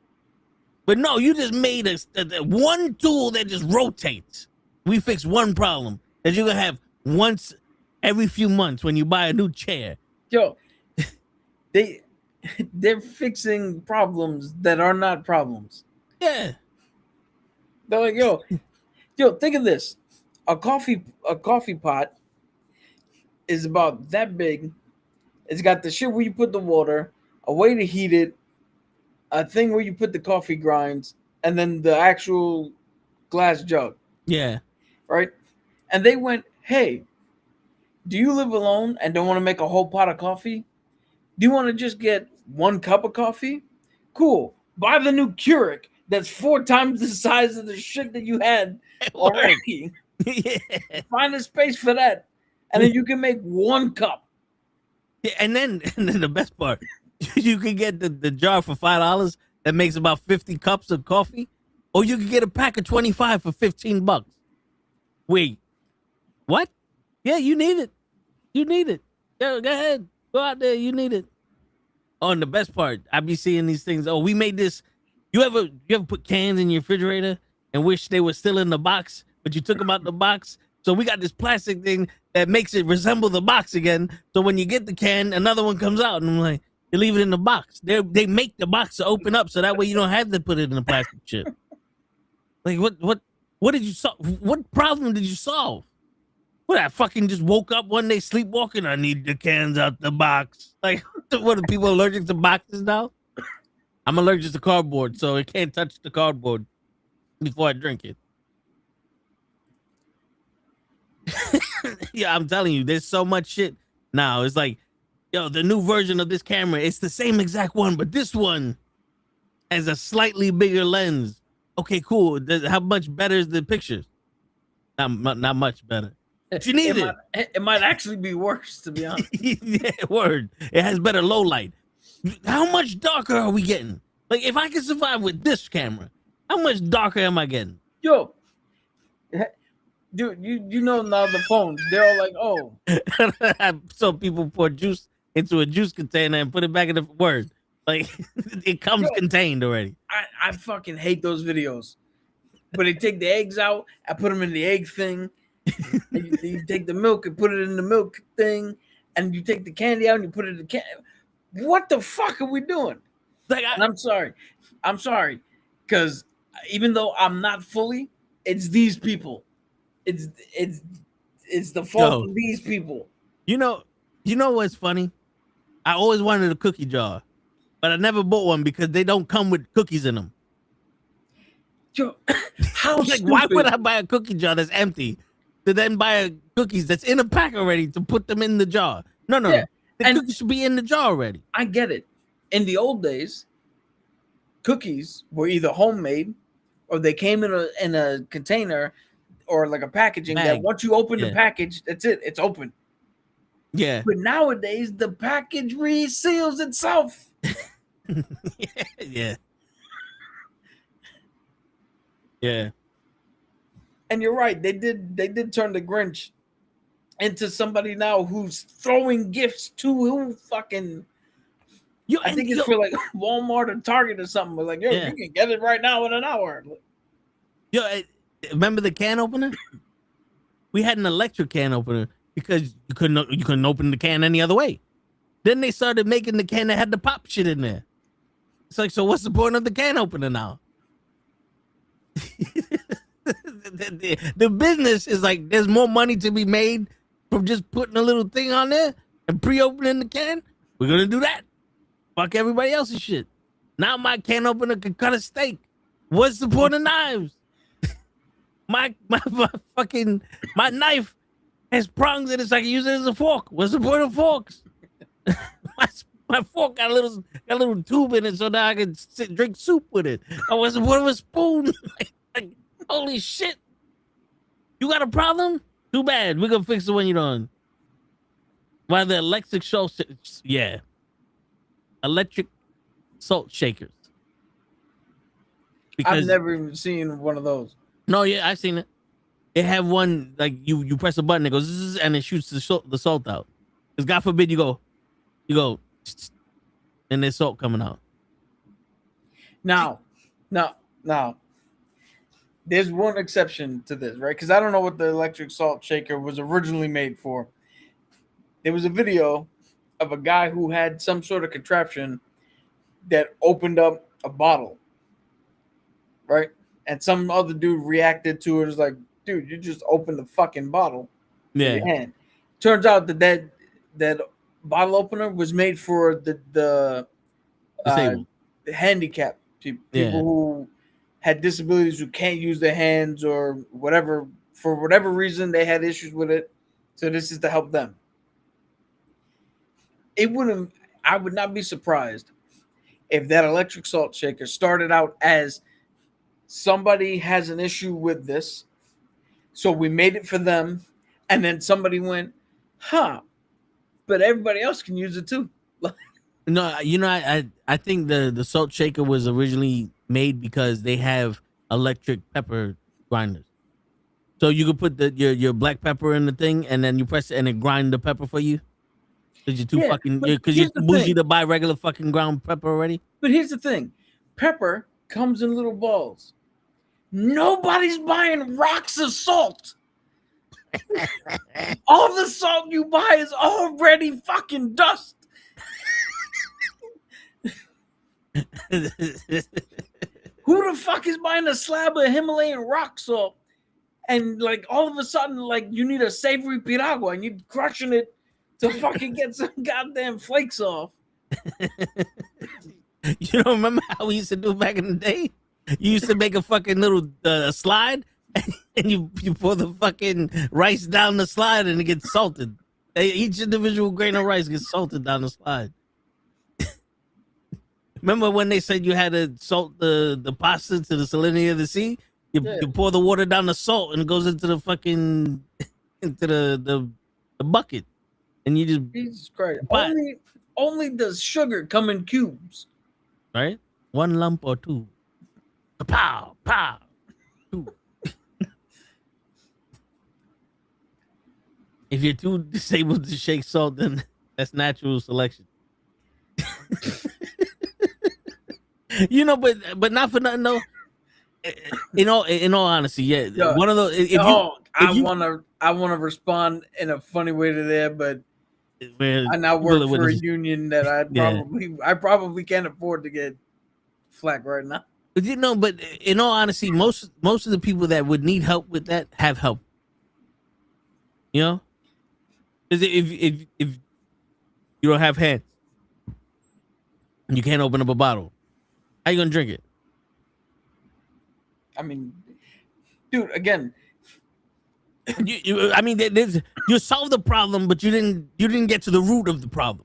Speaker 2: But no, you just made a one tool that just rotates. we fix one problem that you're gonna have once every few months when you buy a new chair.
Speaker 4: Yo, they're fixing problems that are not problems.
Speaker 2: Yeah.
Speaker 4: They're like, yo, think of this. A coffee pot is about that big. It's got the shit where you put the water, a way to heat it, a thing where you put the coffee grinds, and then the actual glass jug.
Speaker 2: Yeah.
Speaker 4: Right? And they went, hey, do you live alone and don't want to make a whole pot of coffee? Do you want to just get 1 cup of coffee? Cool. Buy the new Keurig that's 4 times the size of the shit that you had already.
Speaker 2: Yeah.
Speaker 4: Find a space for that. And then you can make 1 cup.
Speaker 2: Yeah, and then the best part, you can get the jar for $5 that makes about 50 cups of coffee, or you can get a pack of 25 for $15. Wait, what? Yeah, you need it. You need it. Go ahead. Go out there. You need it. Oh, and the best part, I be seeing these things. Oh, we made this. You ever put cans in your refrigerator and wish they were still in the box, but you took them out the box? So we got this plastic thing that makes it resemble the box again. So when you get the can, another one comes out, and I'm like, you leave it in the box. They make the box to open up, so that way you don't have to put it in the plastic chip. Like what did you solve? What problem did you solve? What, I fucking just woke up one day sleepwalking? I need the cans out the box. Like, what are people allergic to boxes now? I'm allergic to cardboard, so it can't touch the cardboard before I drink it. Yeah, I'm telling you, there's so much shit now. It's like, yo, the new version of this camera, it's the same exact one, but this one has a slightly bigger lens. Okay, cool. How much better is the pictures? Not much better. But you need it.
Speaker 4: It might actually be worse, to be honest.
Speaker 2: Yeah, word. It has better low light. How much darker are we getting? Like, if I can survive with this camera, how much darker am I getting?
Speaker 4: Yo, dude, you know now the phones, they're all like, oh.
Speaker 2: So people pour juice into a juice container and put it back in the word. Like, it comes contained already.
Speaker 4: I fucking hate those videos. But they take the eggs out, I put them in the egg thing. And you take the milk and put it in the milk thing, and you take the candy out and you put it in the candy. What the fuck are we doing?
Speaker 2: Like,
Speaker 4: and I'm sorry, because even though I'm not fully, it's these people. It's the fault of these people.
Speaker 2: You know what's funny? I always wanted a cookie jar, but I never bought one because they don't come with cookies in them.
Speaker 4: Yo, how
Speaker 2: like, why would I buy a cookie jar that's empty to then buy cookies that's in a pack already to put them in the jar? No. The cookies should be in the jar already.
Speaker 4: I get it. In the old days, cookies were either homemade or they came in a container or like a packaging that once you open the package, that's it. It's open.
Speaker 2: Yeah.
Speaker 4: But nowadays, the package reseals itself.
Speaker 2: Yeah. Yeah.
Speaker 4: And you're right. They did turn the Grinch into somebody now who's throwing gifts to who fucking. I think it's for like Walmart or Target or something. But like, you can get it right now in an hour.
Speaker 2: Yo, remember the can opener? We had an electric can opener because you couldn't open the can any other way. Then they started making the can that had the pop shit in there. It's like, so what's the point of the can opener now? The business is like, there's more money to be made from just putting a little thing on there and pre-opening the can. We're gonna do that. Fuck everybody else's shit. Now my can opener can cut a steak. What's the point of knives? My knife has prongs in it so I can use it as a fork. What's the point of forks? my fork got a little tube in it so now I can drink soup with it. Oh, what's the point of a spoon? Like, holy shit. You got a problem? Too bad. We're gonna fix the one you don't. Why the electric electric salt shakers.
Speaker 4: I've never even seen one of those.
Speaker 2: No, yeah, I've seen it. It have one like you press a button, it goes zzz, and it shoots the salt out. Because God forbid you go, and there's salt coming out.
Speaker 4: Now, There's one exception to this, right? Because I don't know what the electric salt shaker was originally made for. There was a video of a guy who had some sort of contraption that opened up a bottle, right? And some other dude reacted to it. It was like, dude, you just opened the fucking bottle with
Speaker 2: Yeah.
Speaker 4: your hand. Turns out that bottle opener was made for the
Speaker 2: Disabled.
Speaker 4: handicapped people
Speaker 2: Yeah.
Speaker 4: who had disabilities who can't use their hands or whatever, for whatever reason they had issues with it. So this is to help them. I would not be surprised if that electric salt shaker started out as somebody has an issue with this, so we made it for them, and then somebody went, but everybody else can use it too.
Speaker 2: No, I think the salt shaker was originally made because they have electric pepper grinders. So you could put your black pepper in the thing, and then you press it, and it grind the pepper for you. Because you're too bougie to buy regular fucking ground pepper already.
Speaker 4: But here's the thing: pepper comes in little balls. Nobody's buying rocks of salt. All the salt you buy is already fucking dust. Who the fuck is buying a slab of Himalayan rock salt? And like all of a sudden, like you need a savory piragua and you're crushing it to fucking get some goddamn flakes off.
Speaker 2: You don't remember how we used to do back in the day? You used to make a fucking little slide, and you pour the fucking rice down the slide, and it gets salted. Each individual grain of rice gets salted down the slide. Remember when they said you had to salt the pasta to the salinity of the sea? You pour the water down the salt, and it goes into the fucking into the bucket, and you just
Speaker 4: Jesus Christ. Only does sugar come in cubes,
Speaker 2: right? One lump or two. Pow, pow. If you're too disabled to shake salt, then that's natural selection. You know, but not for nothing though. In all honesty, yeah. One of those.
Speaker 4: I want to respond in a funny way to that, but I now work for a union that I probably can't afford to get flack right now.
Speaker 2: But you know, but in all honesty, most of the people that would need help with that have help. You know, because if you don't have hands, and you can't open up a bottle, how you gonna drink it?
Speaker 4: I mean, dude, again,
Speaker 2: you solved the problem, but you didn't get to the root of the problem.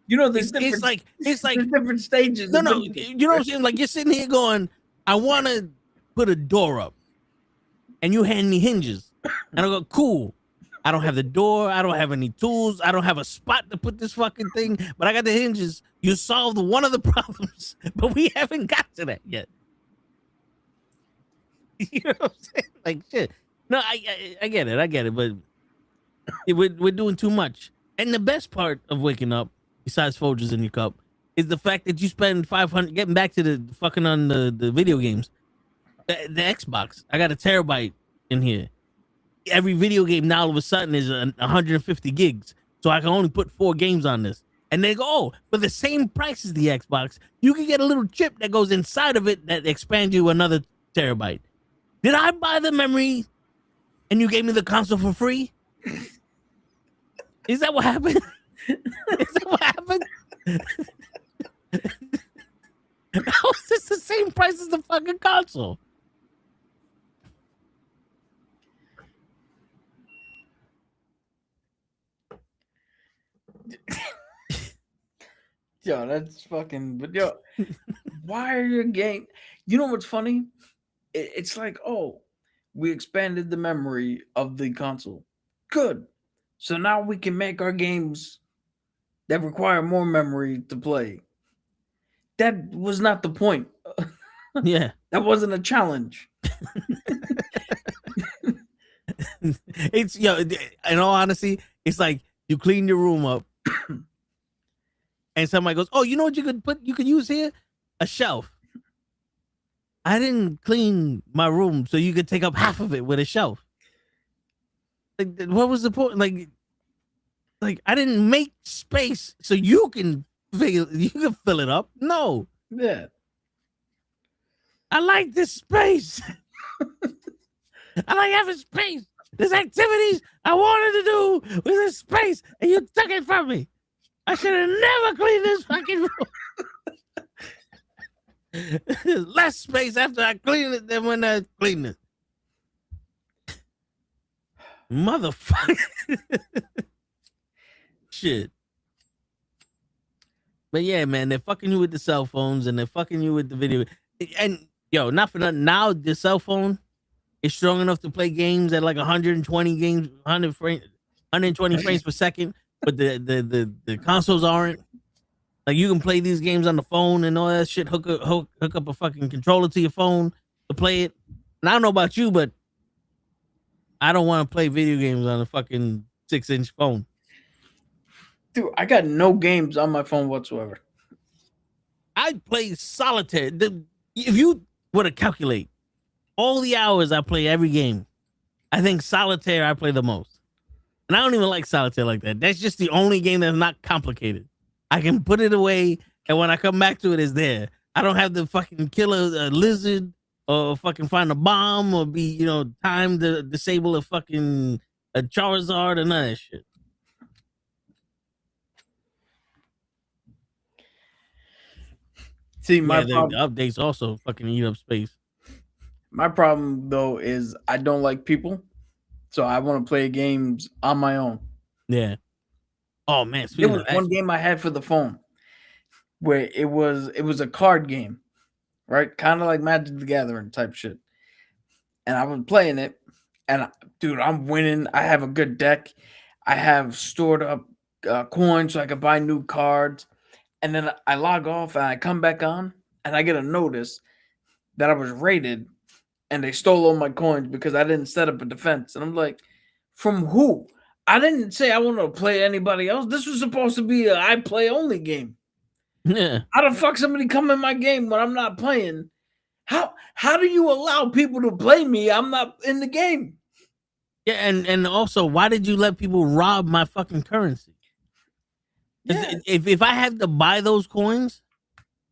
Speaker 4: You know,
Speaker 2: it's like
Speaker 4: there's different stages.
Speaker 2: No, you know what I'm saying? Like you're sitting here going, I want to put a door up, and you hand me hinges, and I go, cool. I don't have the door. I don't have any tools. I don't have a spot to put this fucking thing, but I got the hinges. You solved one of the problems, but we haven't got to that yet. You know what I'm saying? Like shit. No, I get it, but we're doing too much. And the best part of waking up, besides Folgers in your cup, is the fact that you spend $500. Getting back to the fucking on the video games, the Xbox. I got a terabyte in here. Every video game now all of a sudden is 150 gigs, so I can only put 4 games on this. And they go, oh, for the same price as the Xbox, you can get a little chip that goes inside of it that expands you another terabyte. Did I buy the memory and you gave me the console for free? Is that what happened? Is that what happened? How is this the same price as the fucking console?
Speaker 4: Yo, that's fucking. But yo, why are your game? You know what's funny? It's like, oh, we expanded the memory of the console. Good. So now we can make our games that require more memory to play. That was not the point.
Speaker 2: Yeah.
Speaker 4: That wasn't a challenge.
Speaker 2: It's in all honesty, it's like you clean your room up and somebody goes, oh, you know what you could use here? A shelf. I didn't clean my room so you could take up half of it with a shelf. Like, what was the point? Like I didn't make space so you can fill it up. No,
Speaker 4: Yeah.
Speaker 2: I like this space. I like having space. There's activities I wanted to do with this space, and you took it from me. I should have never cleaned this fucking room. There's less space after I clean it than when I clean it. Motherfucker. Shit. But yeah, man, they're fucking you with the cell phones and they're fucking you with the video. And yo, not for nothing. Now the cell phone is strong enough to play games at like 120 games, 120 frames per second, but the consoles aren't. Like you can play these games on the phone and all that shit. Hook up a fucking controller to your phone to play it. And I don't know about you, but I don't want to play video games on a fucking 6-inch phone.
Speaker 4: Dude, I got no games on my phone whatsoever.
Speaker 2: I play solitaire. If you were to calculate all the hours I play every game, I think solitaire I play the most. And I don't even like solitaire like that. That's just the only game that's not complicated. I can put it away, and when I come back to it, it's there. I don't have to fucking kill a lizard or fucking find a bomb or be, time to disable a fucking a Charizard or none of that shit.
Speaker 4: See,
Speaker 2: The updates also fucking eat up space.
Speaker 4: My problem though is I don't like people, so I want to play games on my own.
Speaker 2: Yeah. Oh man,
Speaker 4: There was one game I had for the phone where it was a card game, right? Kind of like Magic the Gathering type shit. And I was playing it, and dude, I'm winning. I have a good deck. I have stored up coins so I can buy new cards. And then I log off and I come back on and I get a notice that I was raided and they stole all my coins because I didn't set up a defense. And I'm like, from who? I didn't say I want to play anybody else. This was supposed to be a I play only game.
Speaker 2: Yeah.
Speaker 4: How the fuck somebody come in my game when I'm not playing? How do you allow people to play me? I'm not in the game.
Speaker 2: Yeah, and also, why did you let people rob my fucking currency? Yeah. If I have to buy those coins,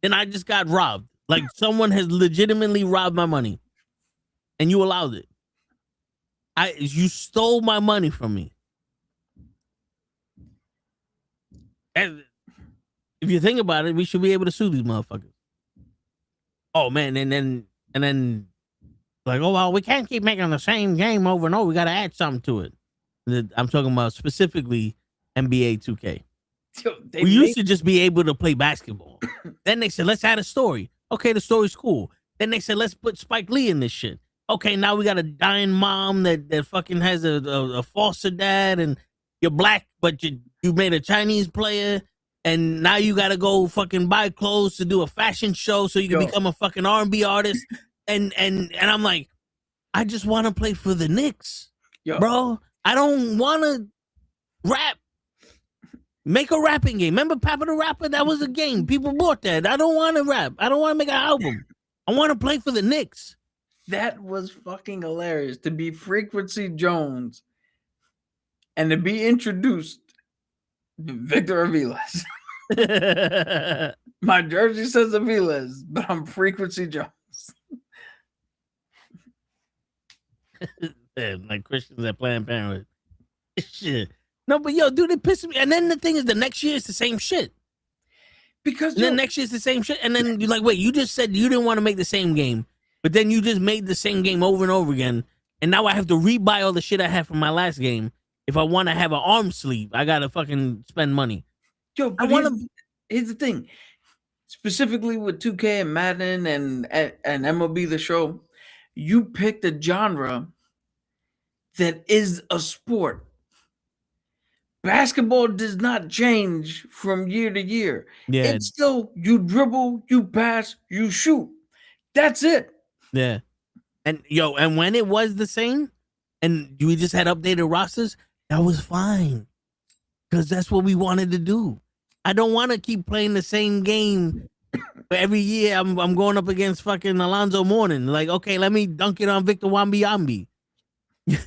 Speaker 2: then I just got robbed. Like someone has legitimately robbed my money, and you allowed it. You stole my money from me. And if you think about it, we should be able to sue these motherfuckers. Oh man, and then like, oh well, we can't keep making the same game over and over. We got to add something to it. I'm talking about specifically NBA 2K. We used to just be able to play basketball. Then they said, let's add a story. Okay, the story's cool. Then they said, let's put Spike Lee in this shit. Okay, now we got a dying mom that fucking has a foster dad, and you're black, but you made a Chinese player, and now you got to go fucking buy clothes to do a fashion show so you can become a fucking R&B artist. And I'm like, I just want to play for the Knicks, bro. I don't want to rap. Make a rapping game. Remember Papa the Rapper? That was a game. People bought that. I don't want to rap. I don't want to make an album. I want to play for the Knicks.
Speaker 4: That was fucking hilarious. To be Frequency Jones and to be introduced to Victor Aviles. My jersey says Aviles, but I'm Frequency Jones.
Speaker 2: Like Christians at Planned Parenthood. Shit. No, but yo, dude, it pisses me. And then the thing is, the next year it's the same shit.
Speaker 4: Because
Speaker 2: then next year it's the same shit. And then you're like, wait, you just said you didn't want to make the same game, but then you just made the same game over and over again. And now I have to rebuy all the shit I had from my last game. If I want to have an arm sleeve, I gotta fucking spend money.
Speaker 4: Yo, but here's the thing. Specifically with 2K and Madden and MLB The Show, you picked a genre that is a sport. Basketball does not change from year to year.
Speaker 2: Yeah.
Speaker 4: It's still you dribble, you pass, you shoot. That's it.
Speaker 2: Yeah. And and when it was the same and we just had updated rosters, that was fine. Because that's what we wanted to do. I don't want to keep playing the same game But every year I'm going up against fucking Alonzo Mourning. Like, okay, let me dunk it on Victor Wembanyama. You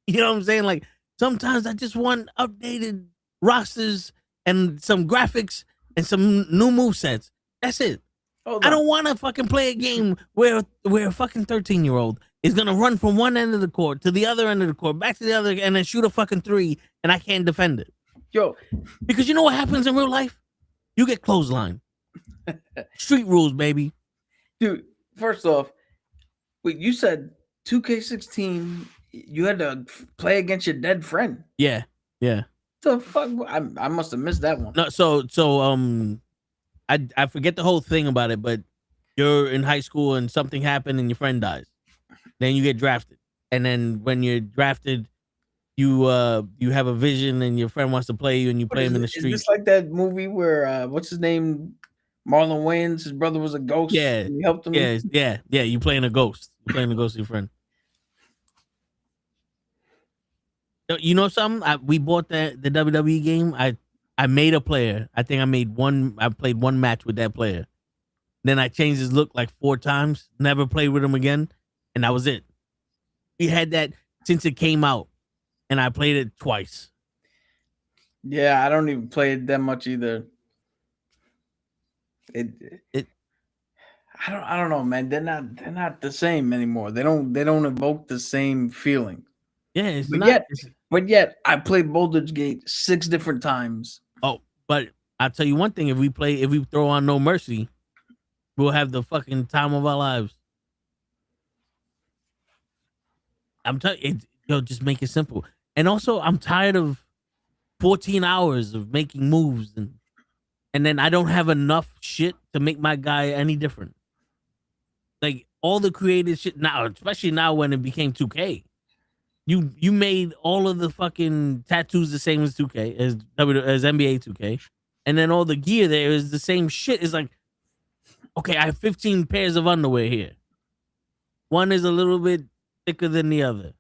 Speaker 2: know what I'm saying? Like, sometimes I just want updated rosters and some graphics and some new movesets. That's it. I don't want to fucking play a game where a fucking 13-year-old is gonna run from one end of the court to the other end of the court, back to the other, and then shoot a fucking three, and I can't defend it.
Speaker 4: Yo,
Speaker 2: because you know what happens in real life? You get clothesline. Street rules, baby.
Speaker 4: Dude, first off, wait, you said 2K16, you had to play against your dead friend.
Speaker 2: Yeah.
Speaker 4: The fuck? I must have missed that one.
Speaker 2: No, so I forget the whole thing about it, but you're in high school and something happened and your friend dies. Then you get drafted. And then when you're drafted, you have a vision and your friend wants to play you and you play him in the street.
Speaker 4: Is this like that movie where what's his name? Marlon Wayans, his brother was a ghost.
Speaker 2: Yeah.
Speaker 4: And he helped him.
Speaker 2: Yeah. You playing a ghost. You're playing the ghost of your friend. You know something? We bought the WWE game. I made a player. I think I played one match with that player. Then I changed his look like 4 times. Never played with him again. And that was it. We had that since it came out. And I played it twice.
Speaker 4: Yeah, I don't even play it that much either. I don't know, man. They're not the same anymore. They don't evoke the same feeling.
Speaker 2: Yeah,
Speaker 4: but yet I played Baldur's Gate 6 different times.
Speaker 2: Oh, but I'll tell you one thing: if we throw on No Mercy, we'll have the fucking time of our lives. I'm telling you, just make it simple. And also, I'm tired of 14 hours of making moves and then I don't have enough shit to make my guy any different. Like all the creative shit now, especially now when it became 2K. You made all of the fucking tattoos the same as 2K, as NBA 2K. And then all the gear there is the same shit. It's like, okay, I have 15 pairs of underwear here. One is a little bit thicker than the other.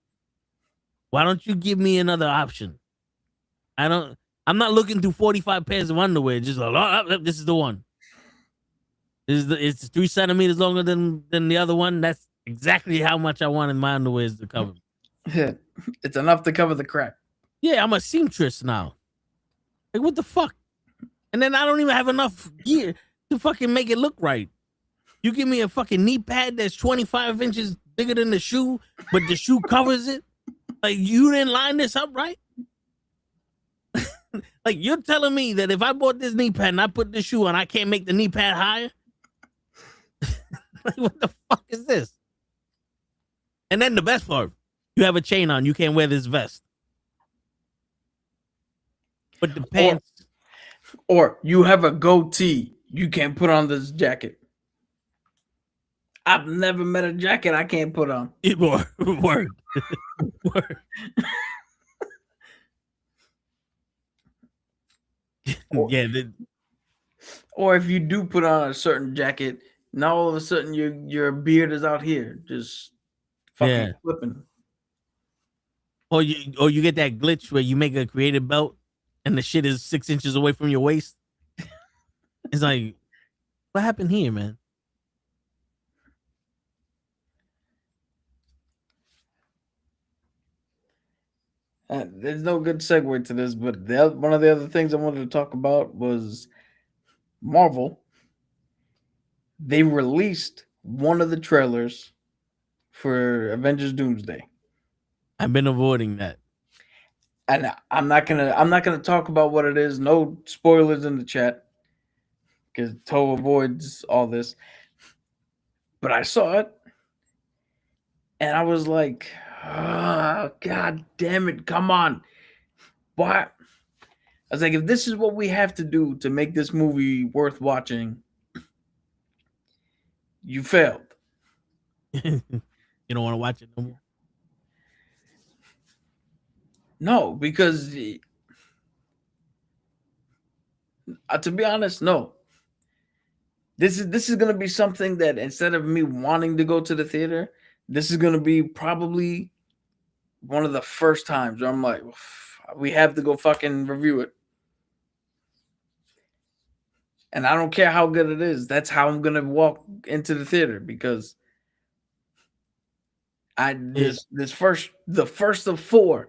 Speaker 2: Why don't you give me another option? I'm not looking through 45 pairs of underwear. Just like, oh, this is the one. It's 3 centimeters longer than the other one. That's exactly how much I wanted my underwear to cover.
Speaker 4: It's enough to cover the crack.
Speaker 2: Yeah, I'm a seamstress now. Like, what the fuck? And then I don't even have enough gear to fucking make it look right. You give me a fucking knee pad that's 25 inches bigger than the shoe, but the shoe covers it. Like, you didn't line this up right? Like, you're telling me that if I bought this knee pad and I put this shoe on, I can't make the knee pad higher? Like, what the fuck is this? And then the best part, you have a chain on. You can't wear this vest. But the pants.
Speaker 4: Or you have a goatee. You can't put on this jacket. I've never met a jacket I can't put on.
Speaker 2: Word. Word. Yeah.
Speaker 4: Or if you do put on a certain jacket, now all of a sudden your beard is out here, just fucking flipping.
Speaker 2: Or you get that glitch where you make a creative belt and the shit is 6 inches away from your waist. It's like, what happened here, man?
Speaker 4: There's no good segue to this, but one of the other things I wanted to talk about was Marvel. They released one of the trailers for Avengers Doomsday.
Speaker 2: I've been avoiding that.
Speaker 4: And I'm not gonna talk about what it is. No spoilers in the chat, because Toe avoids all this. But I saw it, and I was like, oh, God damn it, come on. Why? I was like, if this is what we have to do to make this movie worth watching, you failed.
Speaker 2: You don't want to watch it no more?
Speaker 4: No, because to be honest, no. This is going to be something that instead of me wanting to go to the theater, this is going to be probably one of the first times where I'm like, we have to go fucking review it. And I don't care how good it is. That's how I'm gonna walk into the theater because the first of 4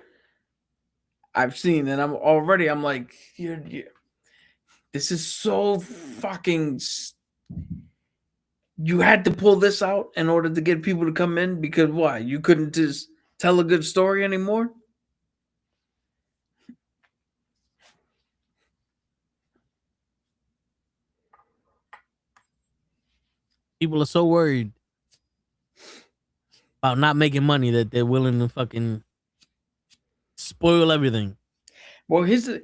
Speaker 4: I've seen, and I'm like, this is so fucking. You had to pull this out in order to get people to come in because why? You couldn't just tell a good story anymore?
Speaker 2: People are so worried about not making money that they're willing to fucking spoil everything.
Speaker 4: Well, here's the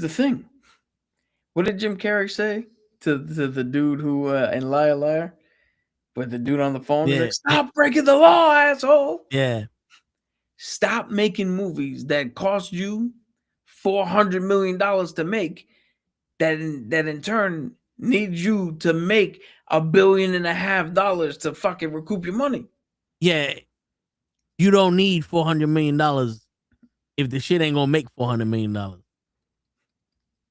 Speaker 4: thing. What did Jim Carrey say to the dude who in Liar Liar? With the dude on the phone, he's like, "Stop breaking the law, asshole."
Speaker 2: Yeah.
Speaker 4: Stop making movies that cost you $400 million to make, that in turn needs you to make $1.5 billion to fucking recoup your money.
Speaker 2: Yeah. You don't need $400 million if the shit ain't gonna make $400 million.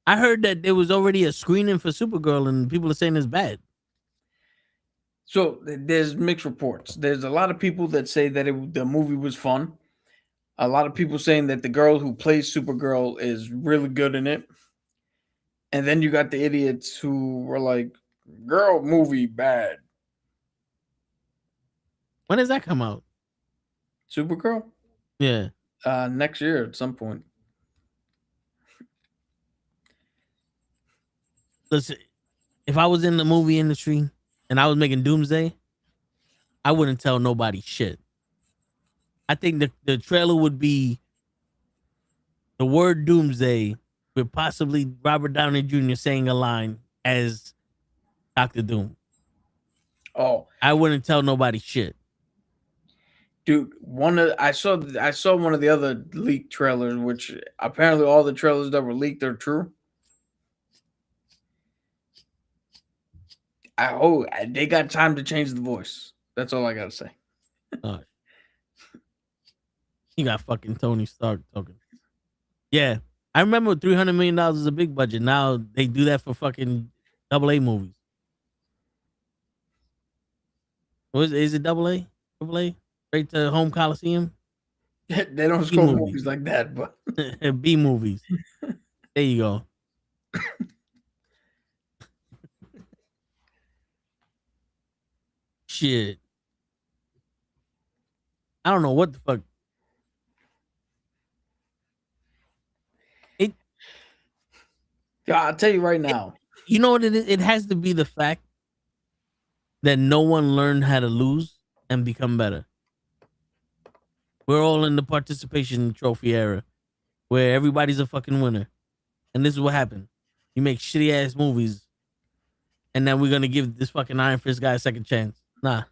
Speaker 2: I heard that there was already a screening for Supergirl and people are saying it's bad.
Speaker 4: So there's mixed reports. There's a lot of people that say that the movie was fun. A lot of people saying that the girl who plays Supergirl is really good in it. And then you got the idiots who were like, girl movie bad.
Speaker 2: When does that come out?
Speaker 4: Supergirl?
Speaker 2: Yeah.
Speaker 4: Next year at some point.
Speaker 2: Listen, if I was in the movie industry and I was making Doomsday, I wouldn't tell nobody shit. I think the trailer would be the word Doomsday with possibly Robert Downey Jr. saying a line as Dr. Doom.
Speaker 4: Oh,
Speaker 2: I wouldn't tell nobody shit.
Speaker 4: Dude, I saw one of the other leaked trailers, which apparently all the trailers that were leaked are true. They got time to change the voice. That's all I gotta say.
Speaker 2: You got fucking Tony Stark talking. Yeah, I remember $300 million is a big budget. Now they do that for fucking AA movies. Is it AA? AAA? Straight to home Coliseum?
Speaker 4: They don't score movies like that, but
Speaker 2: B movies. There you go. Shit. I don't know what the fuck.
Speaker 4: Yeah, I'll tell you right now.
Speaker 2: You know what it is? It has to be the fact that no one learned how to lose and become better. We're all in the participation trophy era where everybody's a fucking winner. And this is what happened. You make shitty ass movies and then we're going to give this fucking Iron Fist guy a second chance. Nah.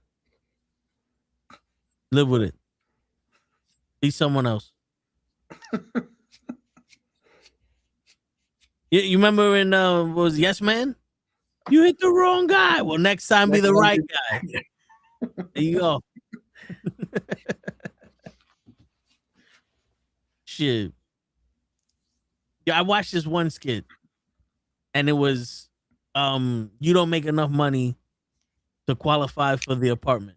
Speaker 2: Live with it. Be someone else. You remember in what was Yes Man? You hit the wrong guy. Well, next time be the right guy. There you go. Shit. Yeah, I watched this one skit, and it was, you don't make enough money to qualify for the apartment.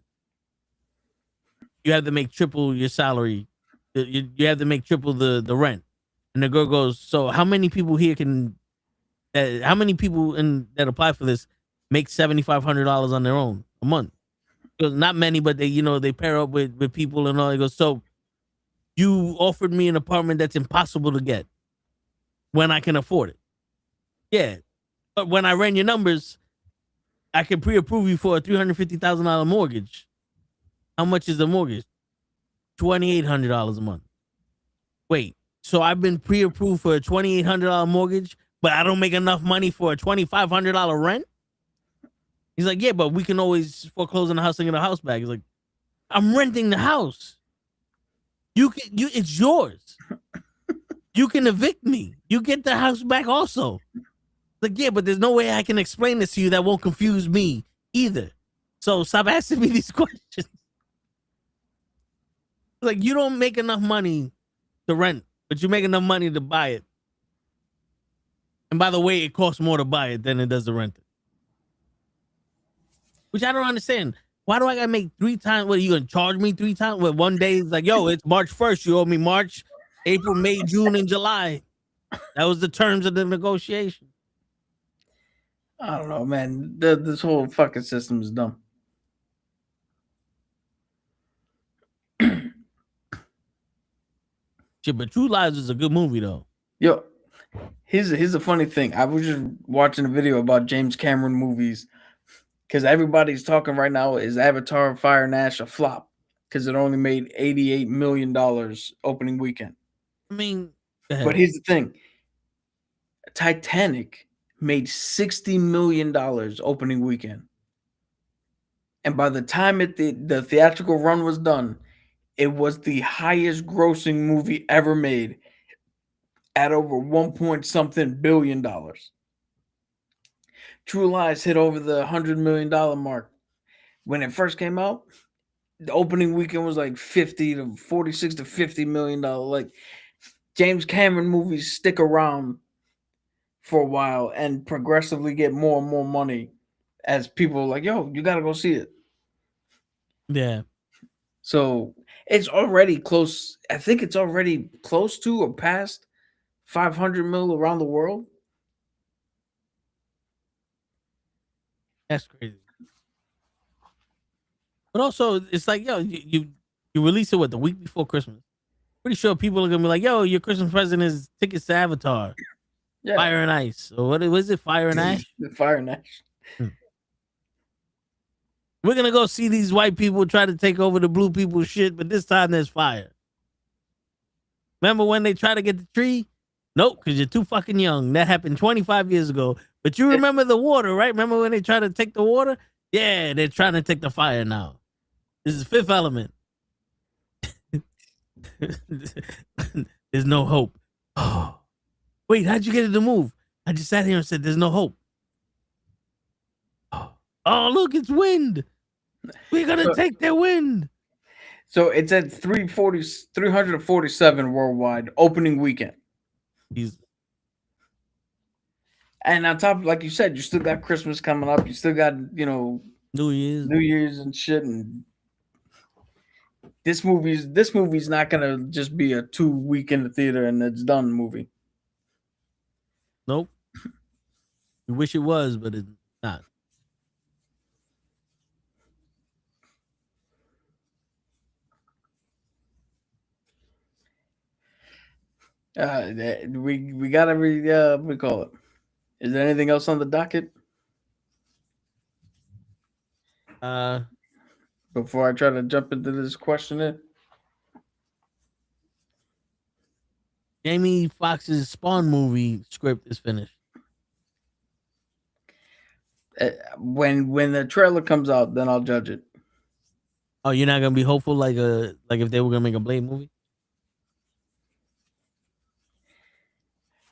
Speaker 2: You have to make triple your salary. You have to make triple the rent. And the girl goes, so how many people here how many people that apply for this make $7,500 on their own a month? Because not many, but they pair up with people and all. He goes, so you offered me an apartment that's impossible to get when I can afford it. Yeah. But when I ran your numbers, I can pre-approve you for a $350,000 mortgage. How much is the mortgage? $2,800 a month. Wait. So I've been pre-approved for a $2,800 mortgage, but I don't make enough money for a $2,500 rent? He's like, yeah, but we can always foreclose on the house and get a house back. He's like, I'm renting the house. It's yours. You can evict me. You get the house back also. Like, yeah, but there's no way I can explain this to you that won't confuse me either. So stop asking me these questions. Like, you don't make enough money to rent, but you make enough money to buy it. And by the way, it costs more to buy it than it does to rent it. Which I don't understand. Why do I gotta make 3 times? What are you gonna charge me 3 times? What, one day it's like, yo, it's March 1st. You owe me March, April, May, June, and July. That was the terms of the negotiation.
Speaker 4: I don't know, man. This whole fucking system is dumb.
Speaker 2: Shit, but True Lies is a good movie though.
Speaker 4: Yo, here's a funny thing. I was just watching a video about James Cameron movies because everybody's talking right now. Is Avatar: Fire and Ash a flop? Because it only made $88 million opening weekend.
Speaker 2: I mean,
Speaker 4: But here's the thing: Titanic made $60 million opening weekend, and by the time the theatrical run was done, it was the highest grossing movie ever made at over 1 billion dollars. True Lies hit over the $100 million mark. When it first came out, the opening weekend was like 46 to $50 million. Like, James Cameron movies stick around for a while and progressively get more and more money as people are like, yo, you gotta go see it.
Speaker 2: yeah.
Speaker 4: So it's already close. I think it's already close to or past 500 mil around the world.
Speaker 2: That's crazy. But also, it's like, yo, you release it the week before Christmas. Pretty sure people are gonna be like, yo, your Christmas present is tickets to Avatar, Fire and Ice. Or what was it? Fire and Ash?
Speaker 4: The Fire and Ash.
Speaker 2: We're gonna go see these white people try to take over the blue people's shit, but this time there's fire. Remember when they try to get the tree? Nope, because you're too fucking young. That happened 25 years ago. But you remember the water, right? Remember when they tried to take the water? Yeah, they're trying to take the fire now. This is Fifth Element. There's no hope. Oh. Wait, how'd you get it to move? I just sat here and said, there's no hope. Oh, look, it's wind. We're going to take their wind.
Speaker 4: So it's at 347 worldwide opening weekend. And on top, like you said, you still got Christmas coming up. You still got, New Year's and shit. And this movie's not gonna just be a 2 week in the theater and it's done movie.
Speaker 2: Nope. We wish it was, but it's not.
Speaker 4: We got every what do we call it? Is there anything else on the docket? Before I try to jump into this question,
Speaker 2: Jamie Foxx's Spawn movie script is finished.
Speaker 4: When the trailer comes out, then I'll judge it.
Speaker 2: Oh, you're not gonna be hopeful like if they were gonna make a Blade movie?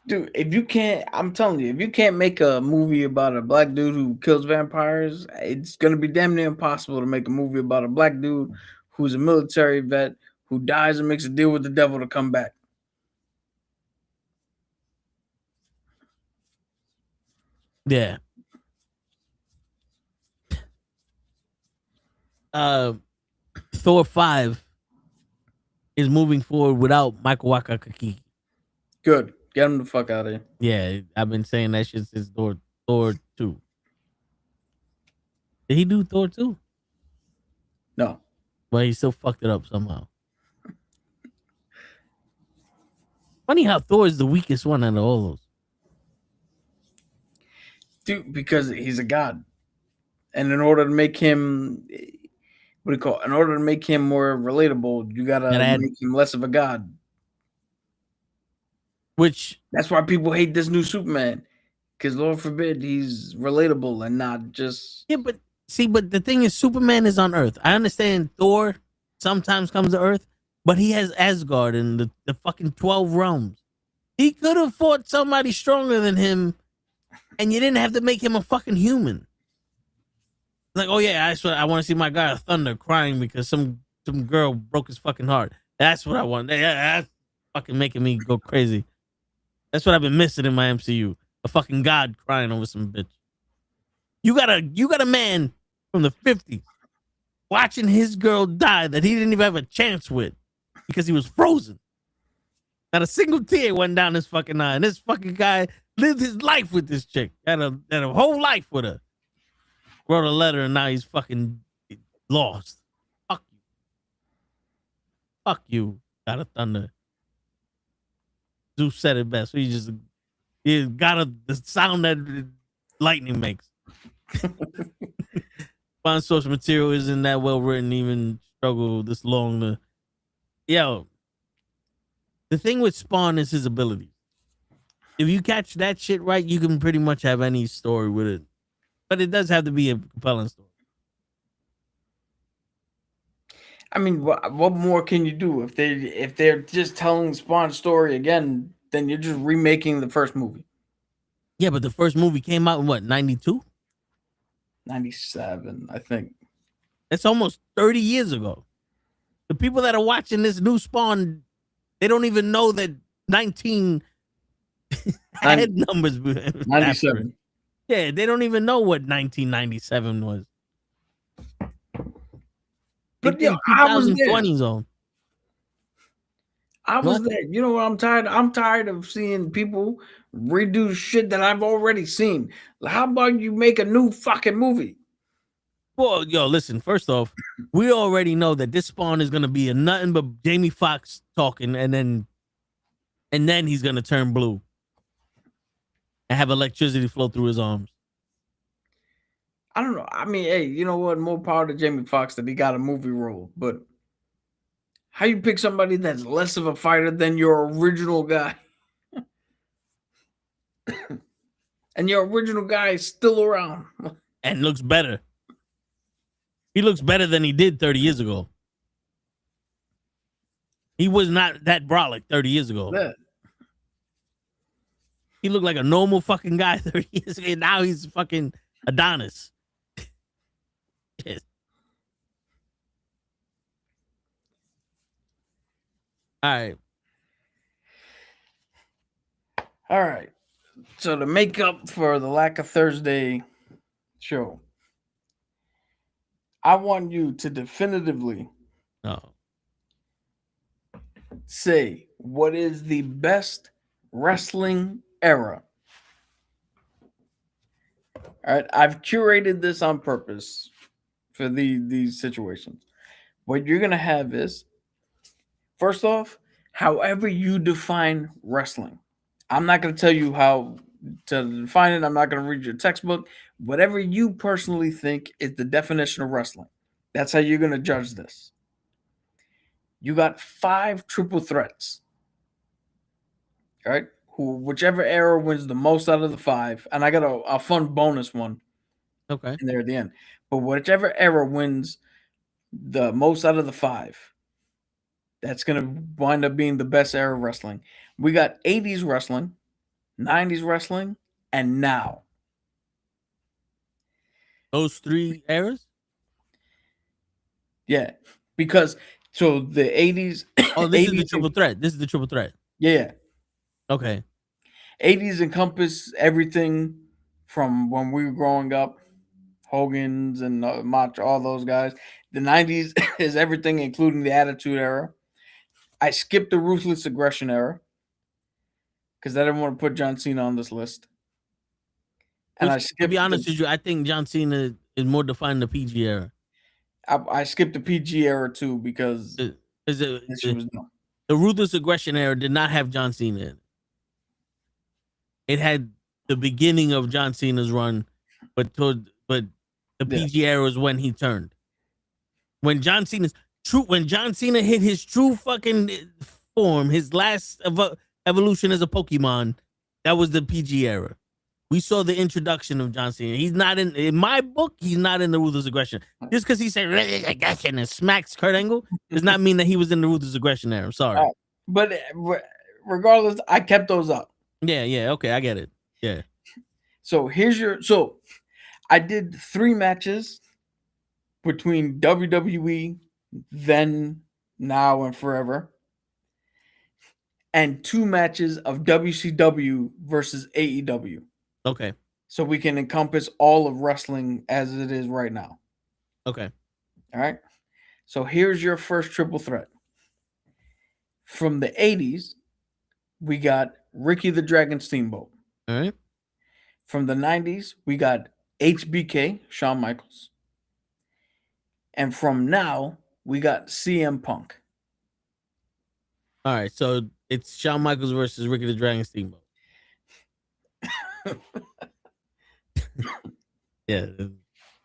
Speaker 4: Dude, I'm telling you, if you can't make a movie about a black dude who kills vampires, it's gonna be damn near impossible to make a movie about a black dude who's a military vet who dies and makes a deal with the devil to come back.
Speaker 2: Yeah. Thor 5 is moving forward without Michael Wakakaki.
Speaker 4: Good. Get him the fuck out of here.
Speaker 2: Yeah, I've been saying that shit since Thor 2. Did he do Thor 2?
Speaker 4: No.
Speaker 2: Well, he still fucked it up somehow. Funny how Thor is the weakest one out of all those.
Speaker 4: Dude, because he's a god. And in order to make him in order to make him more relatable, you gotta make him less of a god.
Speaker 2: Which
Speaker 4: that's why people hate this new Superman. Because Lord forbid he's relatable and not just
Speaker 2: but the thing is, Superman is on Earth. I understand Thor sometimes comes to Earth, but he has Asgard and the fucking 12 realms. He could have fought somebody stronger than him, and you didn't have to make him a fucking human. Like, oh yeah, I want to see my God of Thunder crying because some girl broke his fucking heart. That's what I want. That's fucking making me go crazy. That's what I've been missing in my MCU. a fucking god crying over some bitch. You got a man from the 50s watching his girl die that he didn't even have a chance with because he was frozen. Not a single tear went down his fucking eye. And this fucking guy lived his life with this chick. Had a whole life with her. Wrote a letter and now he's fucking lost. Fuck you. Fuck you, God of Thunder. Zeus said it best. He got the sound that lightning makes. Spawn source material isn't that well written, even struggle this long to. Yo, the thing with Spawn is his ability. If you catch that shit right, you can pretty much have any story with it. But it does have to be a compelling story.
Speaker 4: I mean, what more can you do if they're just telling Spawn's story again? Then you're just remaking the first movie.
Speaker 2: Yeah, but the first movie came out in what, 92?
Speaker 4: 97, I think.
Speaker 2: That's almost 30 years ago. The people that are watching this new Spawn, they don't even know that 19 had numbers.
Speaker 4: 97.
Speaker 2: Yeah, they don't even know what 1997 was.
Speaker 4: But yeah, I was there.
Speaker 2: 2020 zone.
Speaker 4: I was there. You know what I'm tired? I'm tired of seeing people redo shit that I've already seen. How about you make a new fucking movie?
Speaker 2: Well, yo, listen, first off, we already know that this Spawn is gonna be a nothing but Jamie Foxx talking, and then he's gonna turn blue and have electricity flow through his arms.
Speaker 4: I don't know. I mean, hey, you know what? More power to Jamie Foxx that he got a movie role, but how you pick somebody that's less of a fighter than your original guy? And your original guy is still around.
Speaker 2: And looks better. He looks better than he did 30 years ago. He was not that brolic 30 years ago.
Speaker 4: Yeah.
Speaker 2: He looked like a normal fucking guy 30 years ago. Now he's fucking Adonis. Yes. All
Speaker 4: right. So to make up for the lack of Thursday show, I want you to definitively say what is the best wrestling era. All right. I've curated this on purpose for these situations. What you're going to have is, first off, however you define wrestling. I'm not going to tell you how to define it. I'm not going to read your textbook. Whatever you personally think is the definition of wrestling. That's how you're going to judge this. You got 5 triple threats. All right? Whichever era wins the most out of the 5. And I got a fun bonus one.
Speaker 2: Okay.
Speaker 4: In there at the end. But whichever era wins the most out of the 5, that's going to wind up being the best era of wrestling. We got 80s wrestling, 90s wrestling, and now.
Speaker 2: Those 3 eras?
Speaker 4: Yeah. Because, so the 80s.
Speaker 2: Oh, this is the triple threat. This is the triple threat.
Speaker 4: Yeah.
Speaker 2: Okay.
Speaker 4: 80s encompass everything from when we were growing up. Hogan's and Macho, all those guys. The 90s is everything, including the Attitude Era. I skipped the Ruthless Aggression Era because I didn't want to put John Cena on this list. And
Speaker 2: to be honest with you, I think John Cena is more defined the PG era.
Speaker 4: I skipped the PG era too because
Speaker 2: the Ruthless Aggression era did not have John Cena in it. It had the beginning of John Cena's run, but the PG era was when he turned. When John Cena hit his true fucking form, his last evolution as a Pokemon, that was the PG era. We saw the introduction of John Cena. He's not in my book, he's not in the Ruthless Aggression. Just because he said aggression and smacks Kurt Angle does not mean that he was in the Ruthless Aggression era. I'm sorry.
Speaker 4: But regardless, I kept those up.
Speaker 2: Yeah, okay, I get it. Yeah.
Speaker 4: So I did 3 matches between WWE, then, now, and forever, and 2 matches of WCW versus AEW.
Speaker 2: Okay.
Speaker 4: so we can encompass all of wrestling as it is right now.
Speaker 2: Okay.
Speaker 4: All right. So here's your first triple threat. From the 80s, we got Ricky the Dragon Steamboat.
Speaker 2: All right.
Speaker 4: From the 90s, we got HBK, Shawn Michaels. And from now, we got CM Punk.
Speaker 2: All right. So it's Shawn Michaels versus Ricky the Dragon Steamboat. Yeah.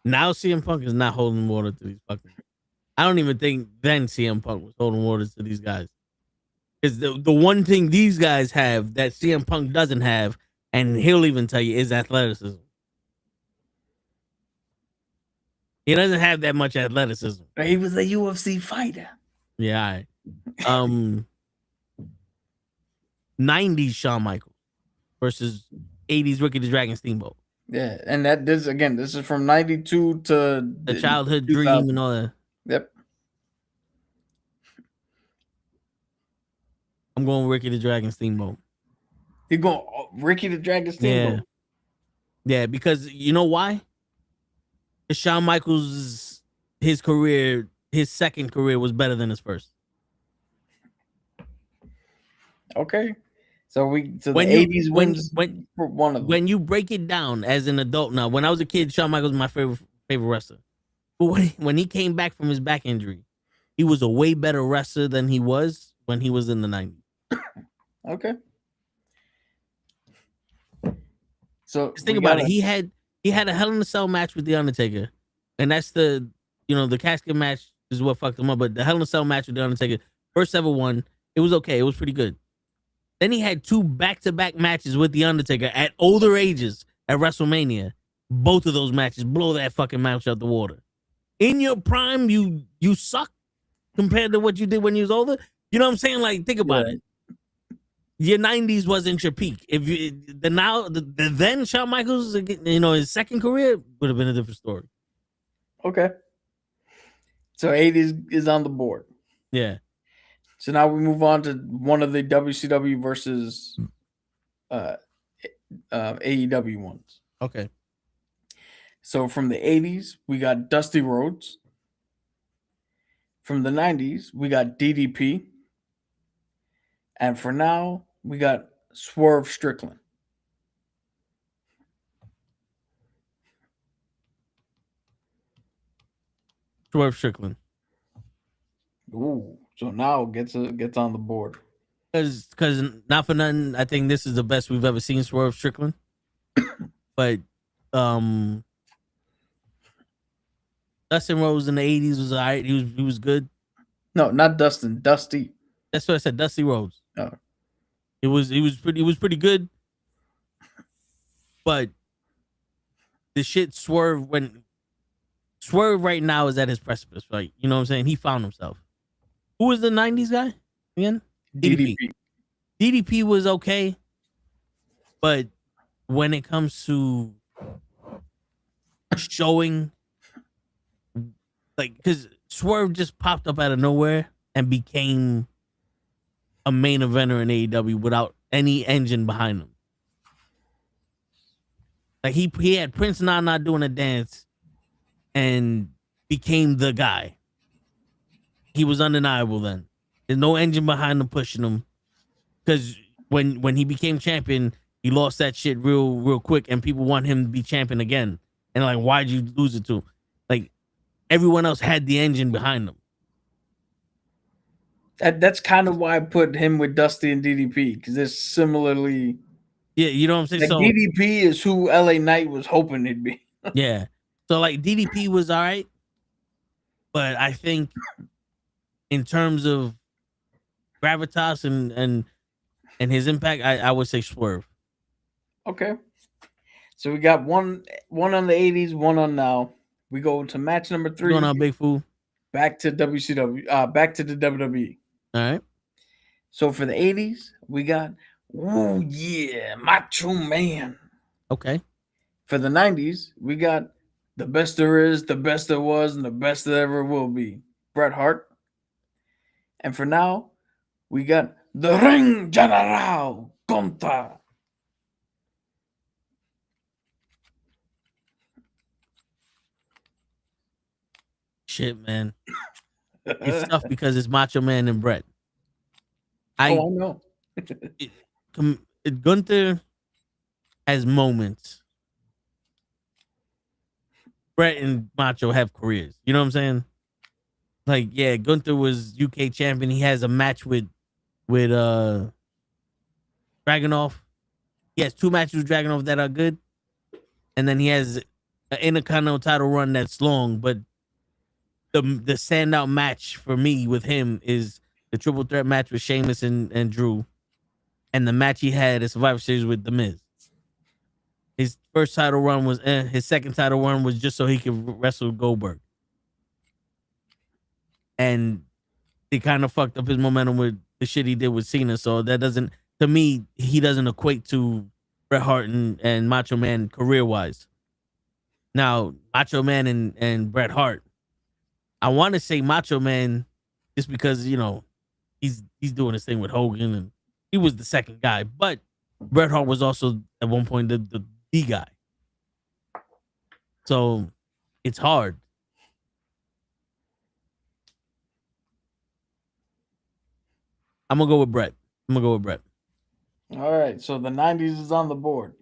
Speaker 2: Now CM Punk is not holding water to these fucking. I don't even think then CM Punk was holding water to these guys. Because the one thing these guys have that CM Punk doesn't have, and he'll even tell you, is athleticism. He doesn't have that much athleticism.
Speaker 4: But he was a UFC fighter.
Speaker 2: Yeah. All right. 90s Shawn Michaels versus 80s Ricky the Dragon Steamboat.
Speaker 4: Yeah, and this is from 92 to
Speaker 2: The childhood
Speaker 4: 2000.
Speaker 2: dream and all that.
Speaker 4: Yep.
Speaker 2: I'm going Ricky the Dragon Steamboat.
Speaker 4: You're going Ricky the Dragon Steamboat.
Speaker 2: Yeah, because you know why? Shawn Michaels, his second career was better than his first.
Speaker 4: Okay. So the
Speaker 2: When
Speaker 4: 80s wins for one of them.
Speaker 2: When you break it down as an adult now, when I was a kid, Shawn Michaels was my favorite wrestler. But when he came back from his back injury, he was a way better wrestler than he was when he was in the 90s.
Speaker 4: Okay. So
Speaker 2: Just think about it. He had a Hell in a Cell match with The Undertaker. And that's the casket match is what fucked him up. But the Hell in a Cell match with The Undertaker, first ever one, it was okay. It was pretty good. Then he had 2 back-to-back matches with The Undertaker at older ages at WrestleMania. Both of those matches blow that fucking match out the water. In your prime, you suck compared to what you did when you was older. You know what I'm saying? Like, think about it. Your 90s wasn't your peak. If you then Shawn Michaels, his second career would have been a different story.
Speaker 4: Okay. So 80s is on the board.
Speaker 2: Yeah.
Speaker 4: So now we move on to one of the WCW versus AEW ones.
Speaker 2: Okay.
Speaker 4: So from the 80s, we got Dusty Rhodes. From the 90s, we got DDP. And for now, we got Swerve Strickland.
Speaker 2: Swerve Strickland.
Speaker 4: Ooh. So now gets on the board.
Speaker 2: Because not for nothing, I think this is the best we've ever seen Swerve Strickland. But Dustin Rhodes in the 80s was all right. He was good.
Speaker 4: No, not Dustin. Dusty.
Speaker 2: That's what I said. Dusty Rhodes.
Speaker 4: Oh.
Speaker 2: He was pretty good. But the shit Swerve right now is at his precipice, right? You know what I'm saying? He found himself. Who was the 90s guy again? DDP. DDP was okay. But when it comes to showing, like, because Swerve just popped up out of nowhere and became a main eventer in AEW without any engine behind him. Like, he had Prince Nana doing a dance and became the guy. He was undeniable then. There's no engine behind him pushing him. Because when he became champion, he lost that shit real quick, and people want him to be champion again. And like, why'd you lose it to? Like, everyone else had the engine behind them.
Speaker 4: That's kind of why I put him with Dusty and DDP, because they're similarly.
Speaker 2: Yeah, you know what I'm saying?
Speaker 4: Like,
Speaker 2: so
Speaker 4: DDP is who LA Knight was hoping it'd be.
Speaker 2: Yeah. So like DDP was all right. But I think in terms of gravitas and his impact, I would say Swerve.
Speaker 4: Okay. So we got one on the 80s, one on now. We go to match number 3.
Speaker 2: Going on, Big Fool.
Speaker 4: Back to WCW. Back to the WWE.
Speaker 2: All right.
Speaker 4: So for the 80s, we got Macho Man.
Speaker 2: Okay.
Speaker 4: For the 90s, we got the best there is, the best there was, and the best there ever will be, Bret Hart. And for now, we got the Ring General contra
Speaker 2: shit, man. It's tough because it's Macho Man and Brett.
Speaker 4: I know.
Speaker 2: Gunther has moments. Brett and Macho have careers. You know what I'm saying? Like, yeah, Gunther was UK champion. He has a match with Dragunov. He has 2 matches with Dragunov that are good. And then he has an Intercontinental title run that's long, but the standout match for me with him is the triple threat match with Sheamus and Drew, and the match he had at Survivor Series with The Miz. His first title run was his second title run was just so he could wrestle Goldberg, and he kind of fucked up his momentum with the shit he did with Cena. So that doesn't, to me, he doesn't equate to Bret Hart and Macho Man career wise. Now, Macho Man and Bret Hart, I want to say Macho Man just because, you know, he's doing his thing with Hogan and he was the second guy, but Bret Hart was also at one point the guy. So it's hard. I'm gonna go with Bret.
Speaker 4: All right, so the 90s is on the board.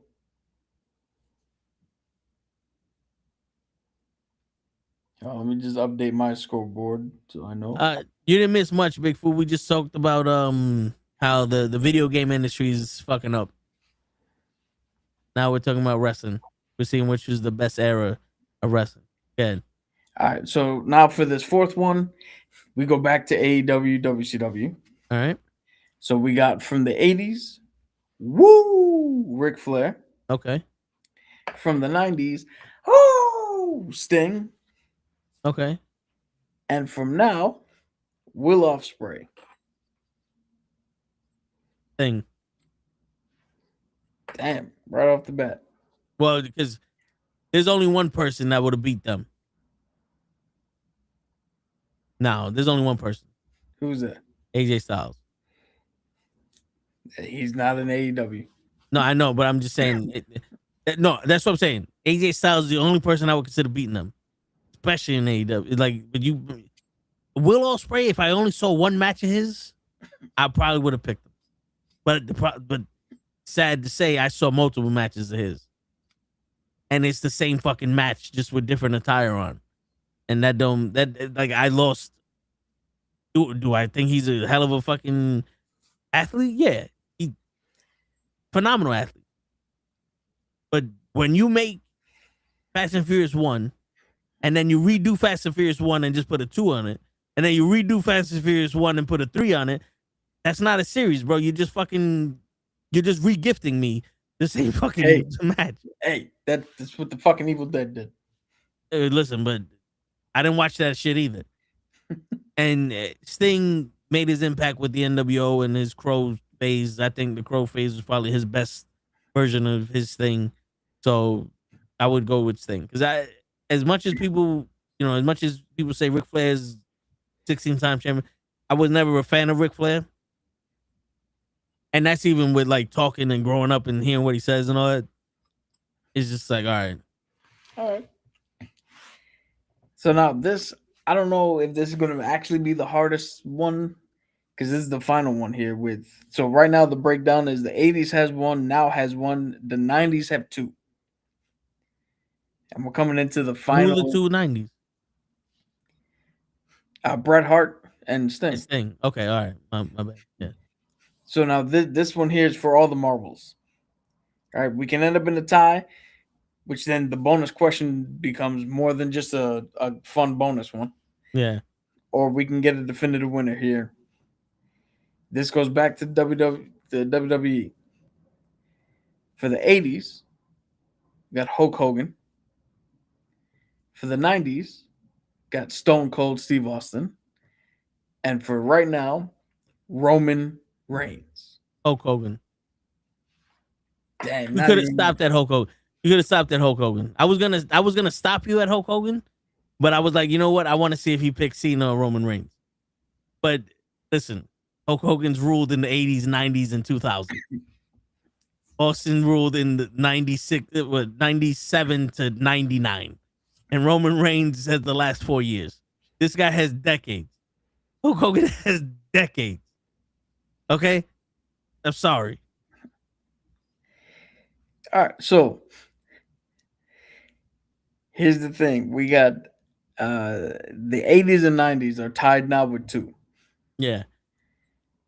Speaker 4: Oh, let me just update my scoreboard so I know.
Speaker 2: You didn't miss much, Big Fool. We just talked about how the video game industry is fucking up. Now we're talking about wrestling. We're seeing which was the best era of wrestling. Good.
Speaker 4: All right, so now for this fourth one, we go back to AEW, WCW.
Speaker 2: All right.
Speaker 4: So we got from the 80s, woo, Ric Flair.
Speaker 2: Okay.
Speaker 4: From the 90s, oh, Sting.
Speaker 2: Okay.
Speaker 4: And from now, Will Ospreay.
Speaker 2: Thing.
Speaker 4: Damn, right off the bat.
Speaker 2: Well, because there's only one person that would have beat them. No, there's only one person.
Speaker 4: Who's that?
Speaker 2: AJ Styles.
Speaker 4: He's not in AEW.
Speaker 2: No, I know, but I'm just saying. No, that's what I'm saying. AJ Styles is the only person I would consider beating them, especially in AEW. Like, but Will Ospreay, if I only saw one match of his, I probably would have picked him. But sad to say, I saw multiple matches of his, and it's the same fucking match, just with different attire on, and I lost. Do I think he's a hell of a fucking athlete? Yeah, he phenomenal athlete. But when you make Fast and Furious 1, and then you redo Fast and Furious 1 and just put a 2 on it, and then you redo Fast and Furious 1 and put a 3 on it, that's not a series, bro. You're just re-gifting me the same fucking match.
Speaker 4: Hey, that's what the fucking Evil Dead did.
Speaker 2: Listen, but I didn't watch that shit either. And Sting made his impact with the NWO and his Crow phase. I think the Crow phase was probably his best version of his thing. So I would go with Sting. Because as much as people say Ric Flair's 16-time champion, I was never a fan of Ric Flair. And that's even with like talking and growing up and hearing what he says and all that. It's just like, all right.
Speaker 4: So now this, I don't know if this is going to actually be the hardest one, because this is the final one here so right now the breakdown is the 80s has one, now has one, the 90s have 2. And we're coming into the final.
Speaker 2: Who are the 2 90s?
Speaker 4: Bret Hart and Sting.
Speaker 2: Okay, all right. My bad. Yeah.
Speaker 4: So now this one here is for all the marbles. All right, we can end up in a tie, which then the bonus question becomes more than just a fun bonus one.
Speaker 2: Yeah.
Speaker 4: Or we can get a definitive winner here. This goes back to WWE. For the 80s, we got Hulk Hogan. For the 90s, got Stone Cold Steve Austin. And for right now, Roman Reigns.
Speaker 2: Hulk Hogan.
Speaker 4: Damn,
Speaker 2: you could have stopped at Hulk Hogan. I was gonna stop you at Hulk Hogan, but I was like, you know what? I want to see if he picks Cena or Roman Reigns. But listen, Hulk Hogan's ruled in the 80s, 90s, and 2000. Austin ruled in the 97 to 99. And Roman Reigns has the last 4 years. This guy has decades. Hulk Hogan has decades. Okay? I'm sorry.
Speaker 4: All right, so here's the thing: we got the 80s and 90s are tied now with 2.
Speaker 2: Yeah.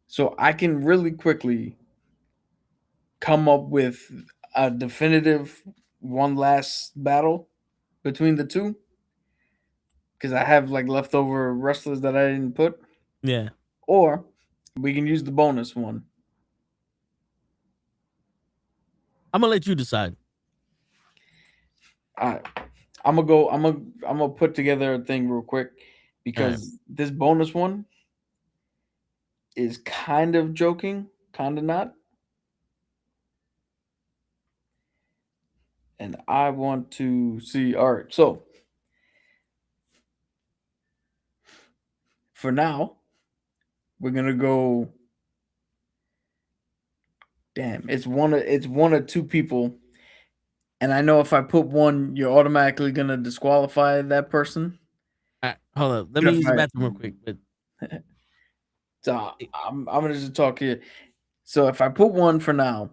Speaker 4: So I can really quickly come up with a definitive one last battle between the 2 because I have like leftover wrestlers that I didn't put,
Speaker 2: Yeah.
Speaker 4: or we can use the bonus one.
Speaker 2: I'm gonna let you decide.
Speaker 4: All right. I'm gonna put together a thing real quick because this bonus one is kind of joking, kind of not. And I want to see. All right, so for now, we're gonna go. Damn, it's one of 2 people, and I know if I put one, you're automatically gonna disqualify that person.
Speaker 2: All right, hold up. Let
Speaker 4: Yeah,
Speaker 2: me use the
Speaker 4: right.
Speaker 2: bathroom real quick. But
Speaker 4: So I'm gonna just talk here. So if I put one for now,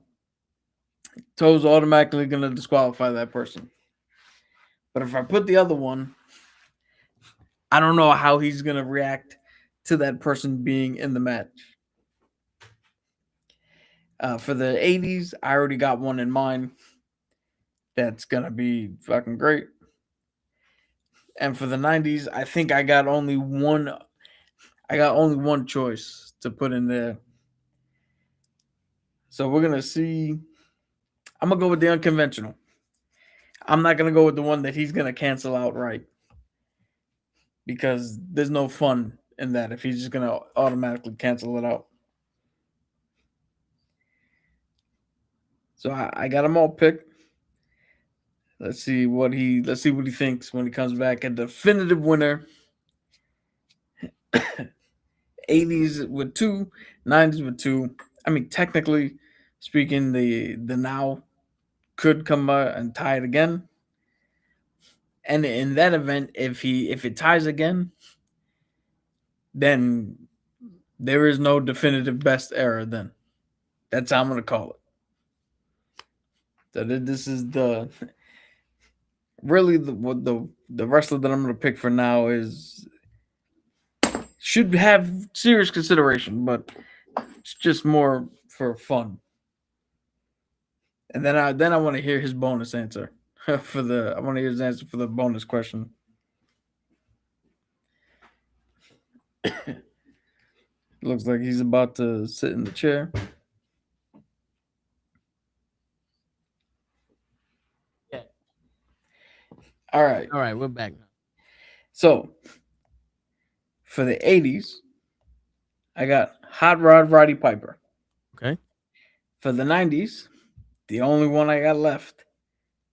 Speaker 4: Toe's automatically gonna disqualify that person. But if I put the other one, I don't know how he's gonna react to that person being in the match. For the 80s, I already got one in mind. That's gonna be fucking great. And for the 90s, I think I got only one. I got only one choice to put in there. So we're gonna see. I'm gonna go with the unconventional. I'm not gonna go with the one that he's gonna cancel outright because there's no fun in that if he's just gonna automatically cancel it out. So I got them all picked. Let's see what he thinks when he comes back. A definitive winner. 80s with 2, 90s with 2. I mean, technically speaking, the now could come and tie it again. And in that event, if it ties again, then there is no definitive best era. Then that's how I'm gonna call it. So this is the really the wrestler that I'm gonna pick for now is should have serious consideration, but it's just more for fun. And then I want to hear his bonus answer for the. I want to hear his answer for the bonus question. Looks like he's about to sit in the chair.
Speaker 2: yeah.
Speaker 4: All right.
Speaker 2: All right, we're back now.
Speaker 4: So for the 80s, I got Hot Rod Roddy Piper.
Speaker 2: Okay.
Speaker 4: For the 90s, the only one I got left,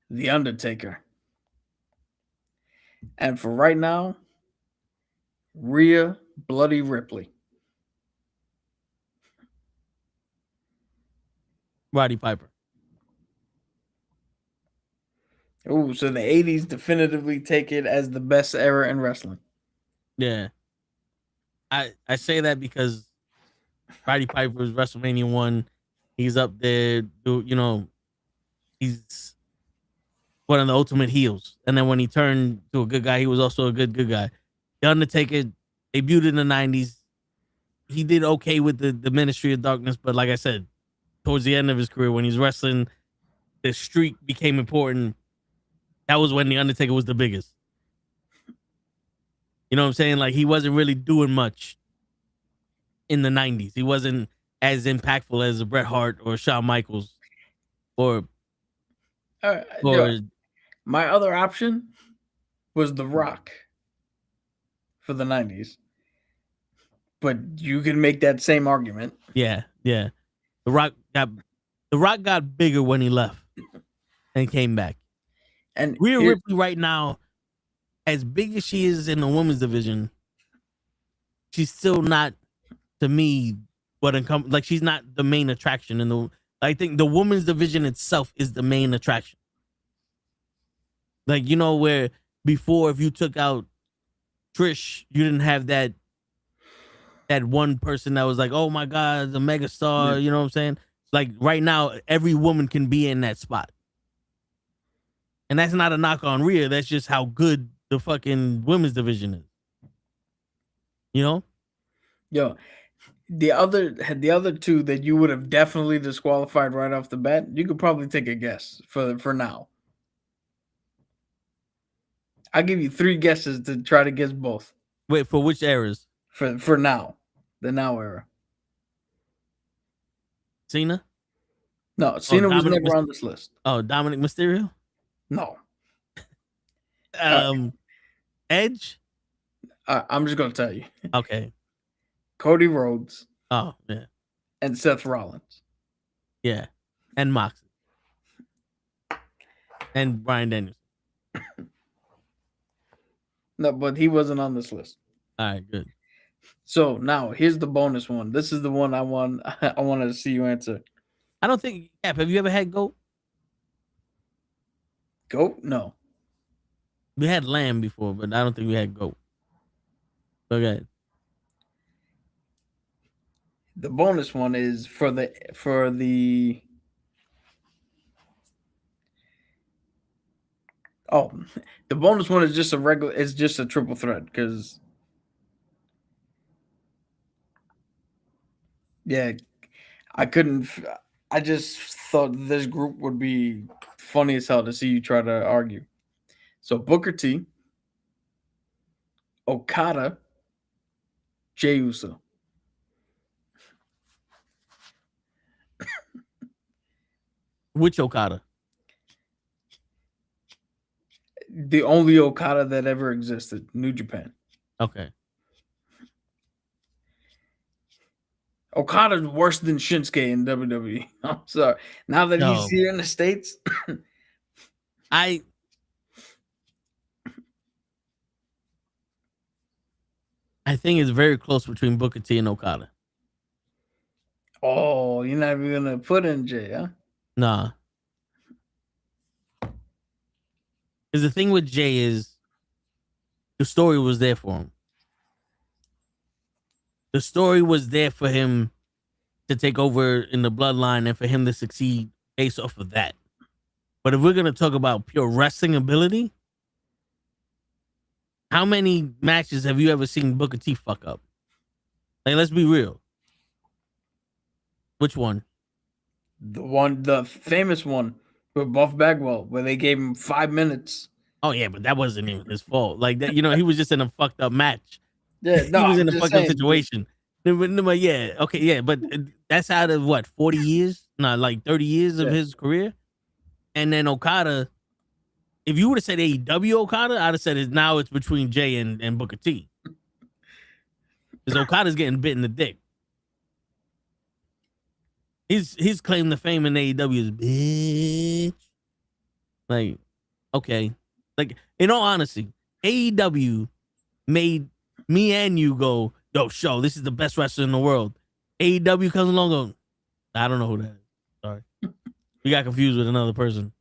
Speaker 4: The Undertaker. And for right now, Rhea Bloody Ripley.
Speaker 2: Roddy Piper.
Speaker 4: Oh, so the 80s definitively take it as the best era in wrestling.
Speaker 2: Yeah. I say that because Roddy Piper's WrestleMania 1. He's up there, you know, he's one of the ultimate heels. And then when he turned to a good guy, he was also a good guy. The Undertaker debuted in the 90s. He did okay with the Ministry of Darkness, but like I said, towards the end of his career, when he's wrestling, the streak became important. That was when the Undertaker was the biggest. You know what I'm saying? Like, he wasn't really doing much in the 90s. He wasn't as impactful as a Bret Hart or Shawn Michaels or
Speaker 4: my other option was The Rock for the 90s. But you can make that same argument.
Speaker 2: Yeah. The Rock got bigger when he left and came back. And Rhea Ripley right now, as big as she is in the women's division, she's still not, to me, like, she's not the main attraction in the. I think the women's division itself is the main attraction. Like, you know, where before, if you took out Trish, you didn't have that one person that was like, oh my God, the megastar.
Speaker 4: Yeah.
Speaker 2: You know what I'm saying? Like right now, every woman can be in that spot. And that's not a knock on Rhea. That's just how good the fucking women's division is. You know?
Speaker 4: Yo, the other two that you would have definitely disqualified right off the bat, you could probably take a guess for now. I'll give you 3 guesses to try to guess both.
Speaker 2: Wait, for which eras?
Speaker 4: For now. The now era.
Speaker 2: Cena?
Speaker 4: No, Cena was
Speaker 2: Dominic
Speaker 4: never on this list.
Speaker 2: Oh, Dominic Mysterio?
Speaker 4: No.
Speaker 2: Edge?
Speaker 4: I'm just gonna tell you.
Speaker 2: Okay.
Speaker 4: Cody Rhodes
Speaker 2: Oh, yeah.
Speaker 4: and Seth Rollins.
Speaker 2: Yeah. And Moxley. And Bryan Danielson.
Speaker 4: No, but he wasn't on this list.
Speaker 2: All right, good.
Speaker 4: So now here's the bonus one. This is the one I wanted to see you answer.
Speaker 2: I don't think, Cap, have you ever had goat?
Speaker 4: Goat? No.
Speaker 2: We had lamb before, but I don't think we had goat. Okay.
Speaker 4: The bonus one is for the oh, the bonus one is just a triple threat because yeah, I just thought this group would be funny as hell to see you try to argue. So Booker T, Okada, Jey Uso.
Speaker 2: Which Okada?
Speaker 4: The only Okada that ever existed, New Japan.
Speaker 2: Okay.
Speaker 4: Okada's worse than Shinsuke in WWE. I'm sorry. Now that he's here in the States,
Speaker 2: I think it's very close between Booker T and Okada.
Speaker 4: oh, you're not even gonna put in Jay, huh?
Speaker 2: Nah. Because the thing with Jay is the story was there for him. The story was there for him to take over in the bloodline and for him to succeed based off of that. But if we're going to talk about pure wrestling ability, how many matches have you ever seen Booker T fuck up? Like, let's be real. Which one?
Speaker 4: The famous one with Buff Bagwell, where they gave him 5 minutes.
Speaker 2: Oh, yeah, but that wasn't even his fault. Like, that, he was just in a fucked up match.
Speaker 4: Yeah, no,
Speaker 2: he was in
Speaker 4: I'm
Speaker 2: a
Speaker 4: just
Speaker 2: fucked up
Speaker 4: saying.
Speaker 2: situation. But yeah, okay, yeah, but that's out of what, 40 years? No, like 30 years of his career. And then Okada, if you would have said AEW Okada, I'd have said now it's between Jay and Booker T. Because Okada's getting bit in the dick. His claim to fame in AEW is bitch. Like, okay. Like, in all honesty, AEW made me and you go, yo, show, this is the best wrestler in the world. AEW comes along, go, I don't know who that is. Sorry. We got confused with another person.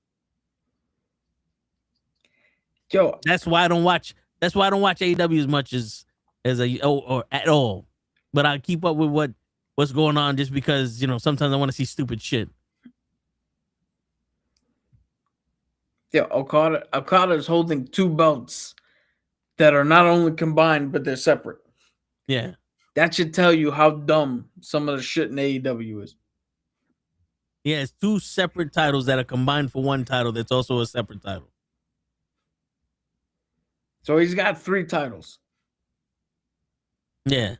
Speaker 4: Yo,
Speaker 2: That's why I don't watch AEW as much as or at all. But I keep up with what's going on just because, sometimes I want to see stupid shit.
Speaker 4: yeah, Okada is holding 2 belts that are not only combined, but they're separate.
Speaker 2: Yeah.
Speaker 4: That should tell you how dumb some of the shit in AEW is.
Speaker 2: Yeah, it's 2 separate titles that are combined for one title that's also a separate title.
Speaker 4: So he's got 3 titles.
Speaker 2: Yeah.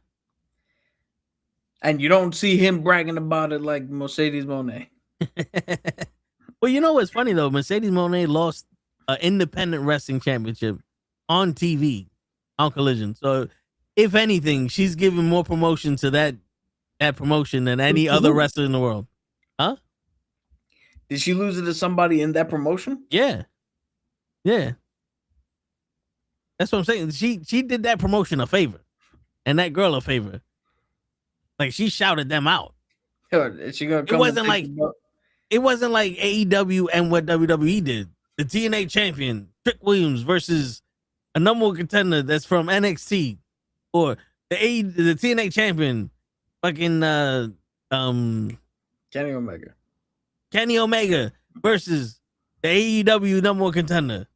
Speaker 4: And you don't see him bragging about it like Mercedes Moné.
Speaker 2: Well, you know what's funny though? Mercedes Moné lost an independent wrestling championship on TV on Collision. So, if anything, she's giving more promotion to that promotion than any other wrestler in the world. Huh?
Speaker 4: Did she lose it to somebody in that promotion?
Speaker 2: Yeah. Yeah. That's what I'm saying. She did that promotion a favor, and that girl a favor. Like, she shouted them out.
Speaker 4: Is she gonna come
Speaker 2: It wasn't like AEW and what WWE did. The TNA champion, Trick Williams versus a number one contender that's from NXT or the TNA champion, fucking
Speaker 4: Kenny Omega.
Speaker 2: Kenny Omega versus the AEW number one contender.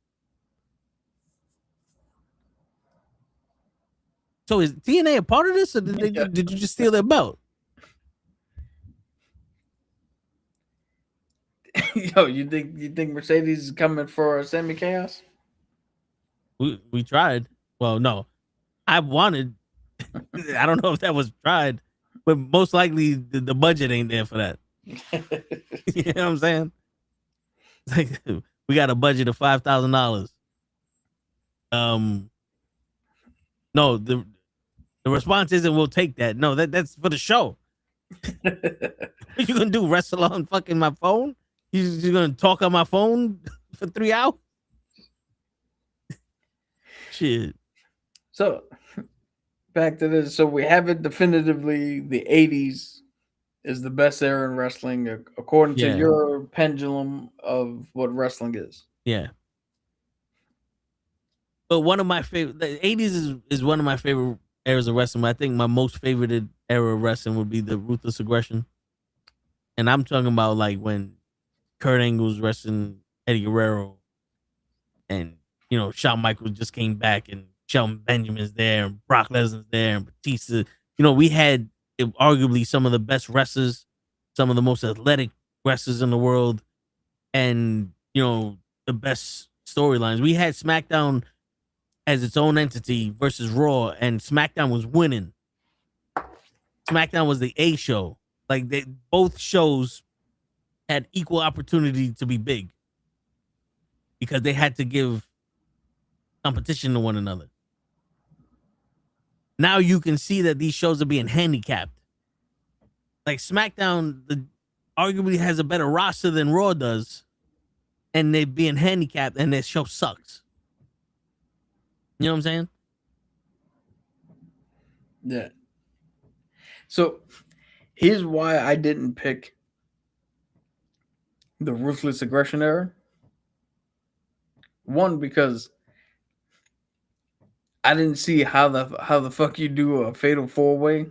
Speaker 2: So is TNA a part of this, or did you just steal their belt?
Speaker 4: Yo, you think Mercedes is coming for Sammy Chaos?
Speaker 2: We tried. Well, no, I wanted. I don't know if that was tried, but most likely the budget ain't there for that. You know what I'm saying? It's like we got a budget of $5,000. No, the response isn't we'll take that. No, that's for the show. What you gonna do? Wrestle on fucking my phone? You gonna talk on my phone for 3 hours? Shit.
Speaker 4: So back to this. So we have it definitively. The 80s is the best era in wrestling, according to your pendulum of what wrestling is.
Speaker 2: Yeah. But one of my favorite, the 80s is one of my favorite eras of wrestling. I think my most favorite era of wrestling would be the Ruthless Aggression. And I'm talking about like when Kurt Angle was wrestling Eddie Guerrero and, you know, Shawn Michaels just came back and Shelton Benjamin's there and Brock Lesnar's there and Batista. You know, we had arguably some of the best wrestlers, some of the most athletic wrestlers in the world, and, you know, the best storylines. We had SmackDown as its own entity versus Raw, and SmackDown was winning. SmackDown was the A show. Like, both shows had equal opportunity to be big because they had to give competition to one another. Now you can see that these shows are being handicapped. Like SmackDown arguably has a better roster than Raw does, and they're being handicapped, and their show sucks. You know what I'm saying?
Speaker 4: Yeah. So here's why I didn't pick the Ruthless Aggression era. One, because I didn't see how the fuck you do a fatal 4-way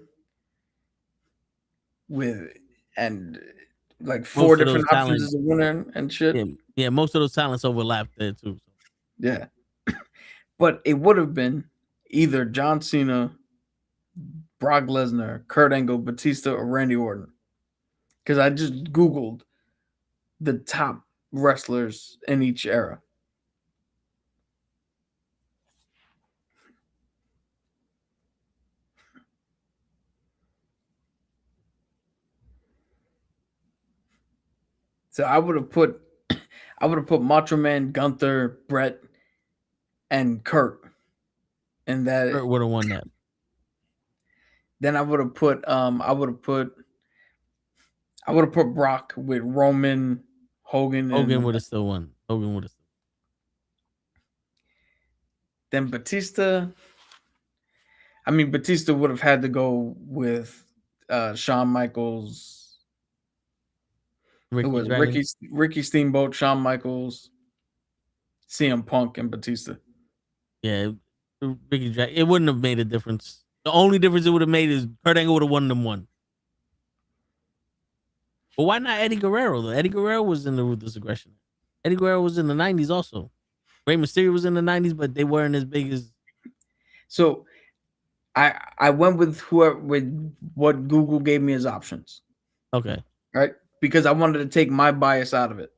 Speaker 4: with and like four different options as a winner and shit.
Speaker 2: Yeah, most of those talents overlap there too.
Speaker 4: Yeah. But it would have been either John Cena, Brock Lesnar, Kurt Angle, Batista, or Randy Orton. Because I just Googled the top wrestlers in each era. So I would have put Macho Man, Gunther, Brett, and Kurt. And that
Speaker 2: Kurt would have won that.
Speaker 4: Then I would have put Brock with Roman, Hogan.
Speaker 2: Hogan would have still won.
Speaker 4: Then Batista. I mean, Batista would have had to go with Shawn Michaels. Ricky Steamboat, Shawn Michaels, CM Punk, and Batista.
Speaker 2: Yeah, Ricky Dragon. It wouldn't have made a difference. The only difference it would have made is Kurt Angle would have won them one. But why not Eddie Guerrero though? Eddie Guerrero was in the Ruthless Aggression. Eddie Guerrero was in the 90s also. Rey Mysterio was in the 90s, but they weren't as big as.
Speaker 4: So, I went with what Google gave me as options.
Speaker 2: Okay.
Speaker 4: Right, because I wanted to take my bias out of it,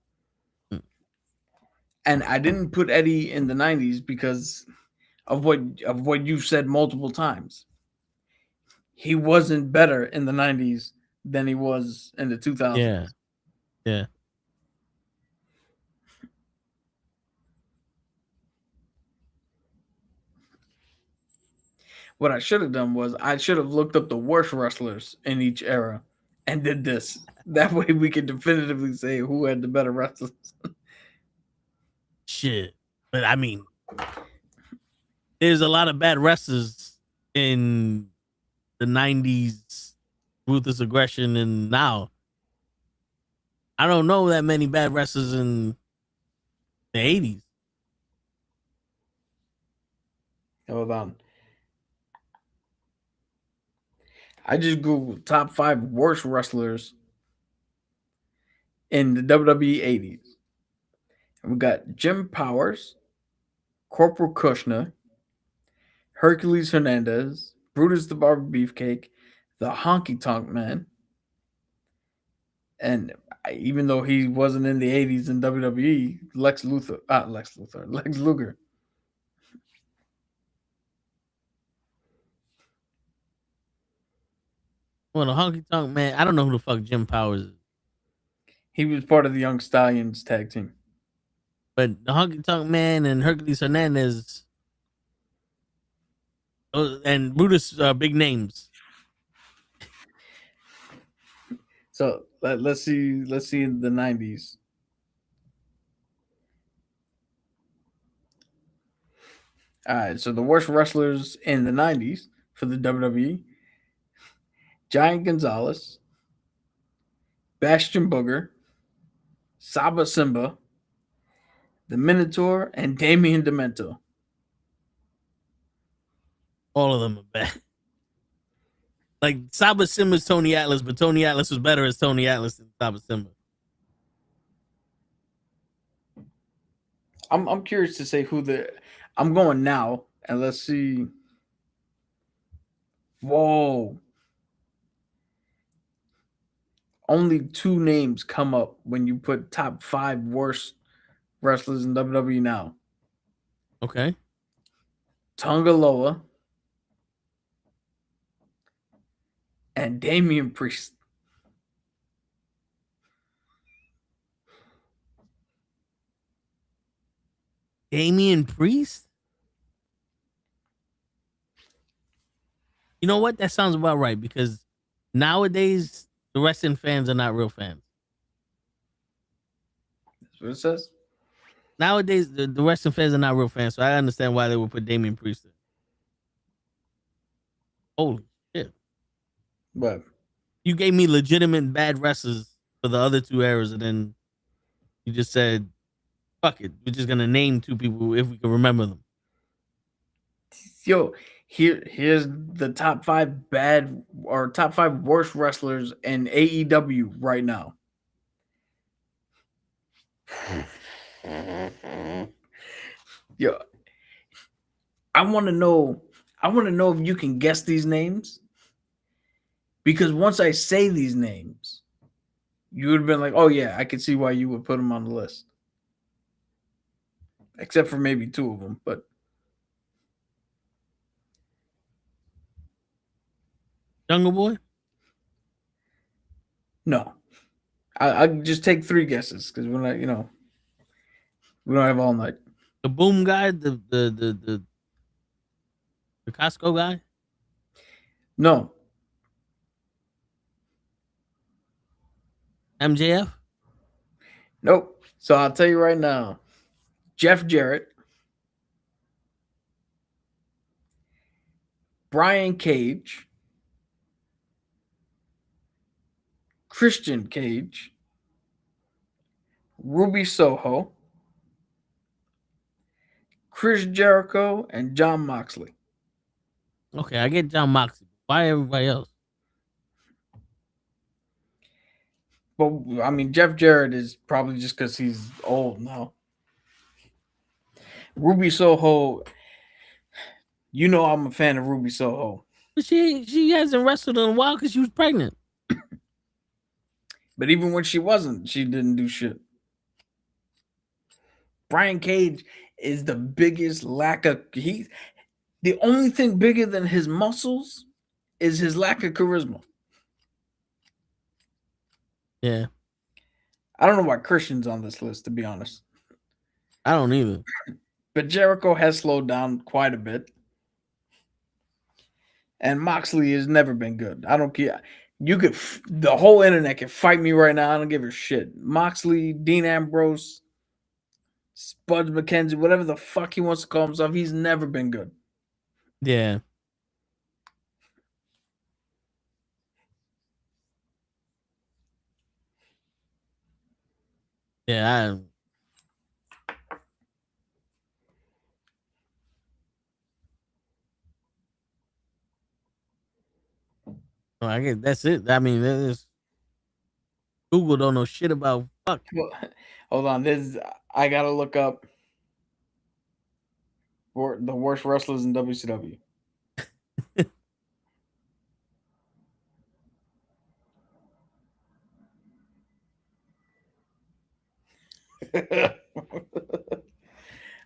Speaker 4: and I didn't put Eddie in the 90s because of what you've said multiple times. He wasn't better in the 90s than he was in the 2000s.
Speaker 2: Yeah.
Speaker 4: What I should have done was I should have looked up the worst wrestlers in each era and did this. That way we could definitively say who had the better wrestlers.
Speaker 2: Shit. But I mean, there's a lot of bad wrestlers in the 90s Ruthless Aggression and now. I don't know that many bad wrestlers in the 80s.
Speaker 4: Hold on. I just Googled top 5 worst wrestlers in the WWE 80s. And we got Jim Powers, Corporal Kushner, Hercules Hernandez, Brutus the Barber Beefcake, the Honky Tonk Man, and even though he wasn't in the 80s in WWE, Lex Luger.
Speaker 2: Well, the honky tonk man, I don't know who the fuck Jim Powers is,
Speaker 4: He was part of the Young Stallions tag team.
Speaker 2: but the honky tonk man and Hercules Hernandez and Brutus are big names.
Speaker 4: So let's see in the 90s. All right, so the worst wrestlers in the 90s for the WWE: Giant Gonzalez, Bastion Booger, Saba Simba, the Minotaur, and Damien Demento.
Speaker 2: All of them are bad. Like Saba Simba's Tony Atlas, but Tony Atlas was better as Tony Atlas than Saba Simba.
Speaker 4: I'm curious to say who the. I'm going now, and let's see. Whoa. Only 2 names come up when you put top 5 worst wrestlers in WWE now.
Speaker 2: Okay.
Speaker 4: Tonga Loa and Damian Priest.
Speaker 2: Damian Priest? You know what? That sounds about right because nowadays the wrestling fans are not real fans.
Speaker 4: That's what it says.
Speaker 2: Nowadays the wrestling fans are not real fans, so I understand why they would put Damian Priest in. Holy shit.
Speaker 4: But
Speaker 2: You gave me legitimate bad wrestlers for the other 2 eras, and then you just said, fuck it. We're just gonna name 2 people if we can remember them.
Speaker 4: yo, here's the top 5 bad or top 5 worst wrestlers in AEW right now. Yo, I want to know if you can guess these names, because once I say these names, you would have been like, "Oh yeah, I can see why you would put them on the list." Except for maybe 2 of them, but
Speaker 2: Jungle Boy?
Speaker 4: no. I just take 3 guesses because we're not, we don't have all night.
Speaker 2: The boom guy, the Costco guy?
Speaker 4: No,
Speaker 2: MJF?
Speaker 4: nope. So I'll tell you right now, Jeff Jarrett, Brian Cage, Christian Cage, Ruby Soho, Chris Jericho, and John Moxley.
Speaker 2: Okay, I get John Moxley. Why everybody else?
Speaker 4: But I mean, Jeff Jarrett is probably just because he's old now. Ruby Soho, I'm a fan of Ruby Soho.
Speaker 2: But she hasn't wrestled in a while because she was pregnant.
Speaker 4: But even when she wasn't, she didn't do shit. Brian Cage is the biggest lack of the only thing bigger than his muscles is his lack of charisma.
Speaker 2: Yeah.
Speaker 4: I don't know why Christian's on this list, to be honest.
Speaker 2: I don't either.
Speaker 4: But Jericho has slowed down quite a bit. And Moxley has never been good. I don't care. The whole internet can fight me right now. I don't give a shit. Moxley, Dean Ambrose, Spuds McKenzie, whatever the fuck he wants to call himself, he's never been good.
Speaker 2: Yeah. Yeah, Oh, I guess that's it. I mean, Google don't know shit about fuck.
Speaker 4: Well, hold on. I gotta look up the worst wrestlers in WCW.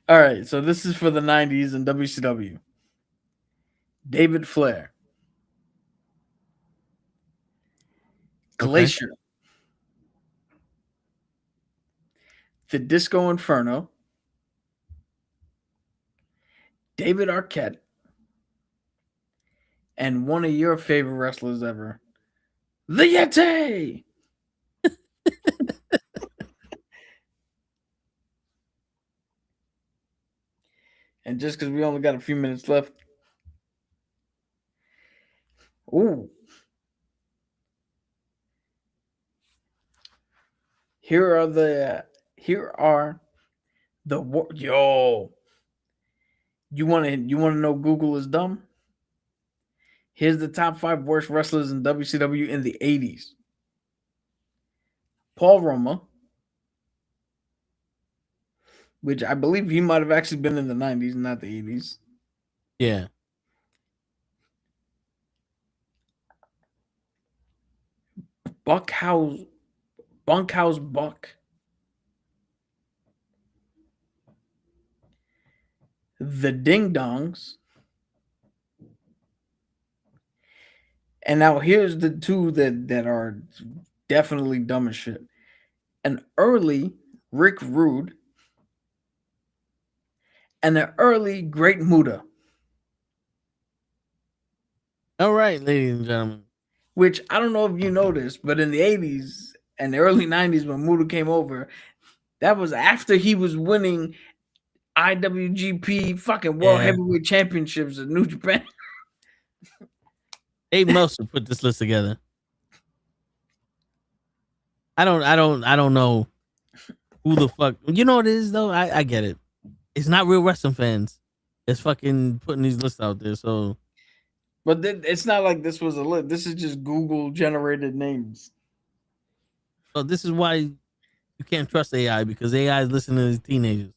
Speaker 4: All right, so this is for the 90s in WCW. David Flair, Glacier, the Disco Inferno, David Arquette, and one of your favorite wrestlers ever, the Yeti. And just because we only got a few minutes left, ooh, here are the yo. You want to know Google is dumb? Here's the top 5 worst wrestlers in WCW in the 80s. Paul Roma, which I believe he might have actually been in the 90s, not the 80s.
Speaker 2: Yeah.
Speaker 4: Bunkhouse Buck. The Ding Dongs. And now here's the two that are definitely dumb as shit. An early Rick Rude and an early Great Muta.
Speaker 2: All right, ladies and gentlemen.
Speaker 4: Which I don't know if you noticed, but in the 80s and the early 90s when Muta came over, that was after he was winning IWGP fucking World Heavyweight Championships at New Japan.
Speaker 2: Dave Meltzer put this list together. I don't know who the fuck. You know what it is though? I get it. It's not real wrestling fans. It's fucking putting these lists out there. So,
Speaker 4: but it's not like this was a list. This is just Google generated names.
Speaker 2: So this is why you can't trust AI, because AI is listening to these teenagers.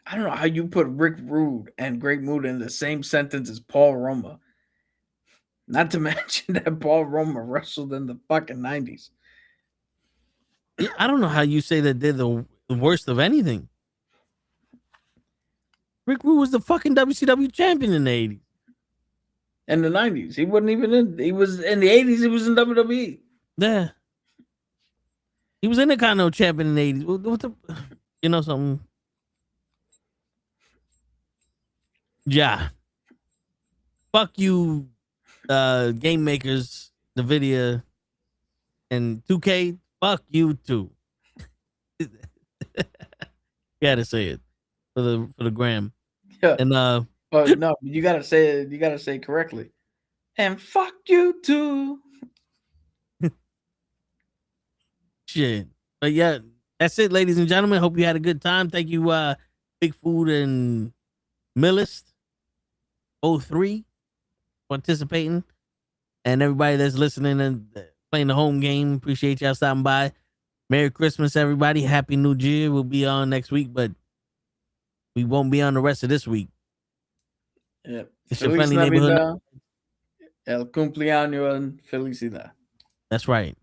Speaker 4: I don't know how you put Rick Rude and Great Muta in the same sentence as Paul Roma. Not to mention that Paul Roma wrestled in the fucking 90s.
Speaker 2: Yeah, I don't know how you say that they're the worst of anything. Rick Rude was the fucking WCW champion in the 80s.
Speaker 4: In the 90s. He wasn't even in. He was in the 80s. He was in WWE.
Speaker 2: Yeah. He was in the Continental champion in the 80s. What the, you know something? Yeah. Fuck you, game makers, NVIDIA, and 2K. Fuck you too. Gotta say it for the gram.
Speaker 4: Yeah.
Speaker 2: And
Speaker 4: but no, you gotta say it. You gotta say it correctly. And fuck you too.
Speaker 2: Shit. But yeah, that's it, ladies and gentlemen. Hope you had a good time. Thank you, Big Food and Millist 03 participating, and everybody that's listening and playing the home game. Appreciate y'all stopping by. Merry Christmas, everybody. Happy New Year. We'll be on next week, but we won't be on the rest of this week.
Speaker 4: Yeah.
Speaker 2: It's your friendly neighborhood.
Speaker 4: El cumpleaños and felicidad.
Speaker 2: That's right.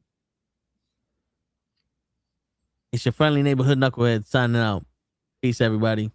Speaker 2: It's your friendly neighborhood knucklehead signing out. Peace, everybody.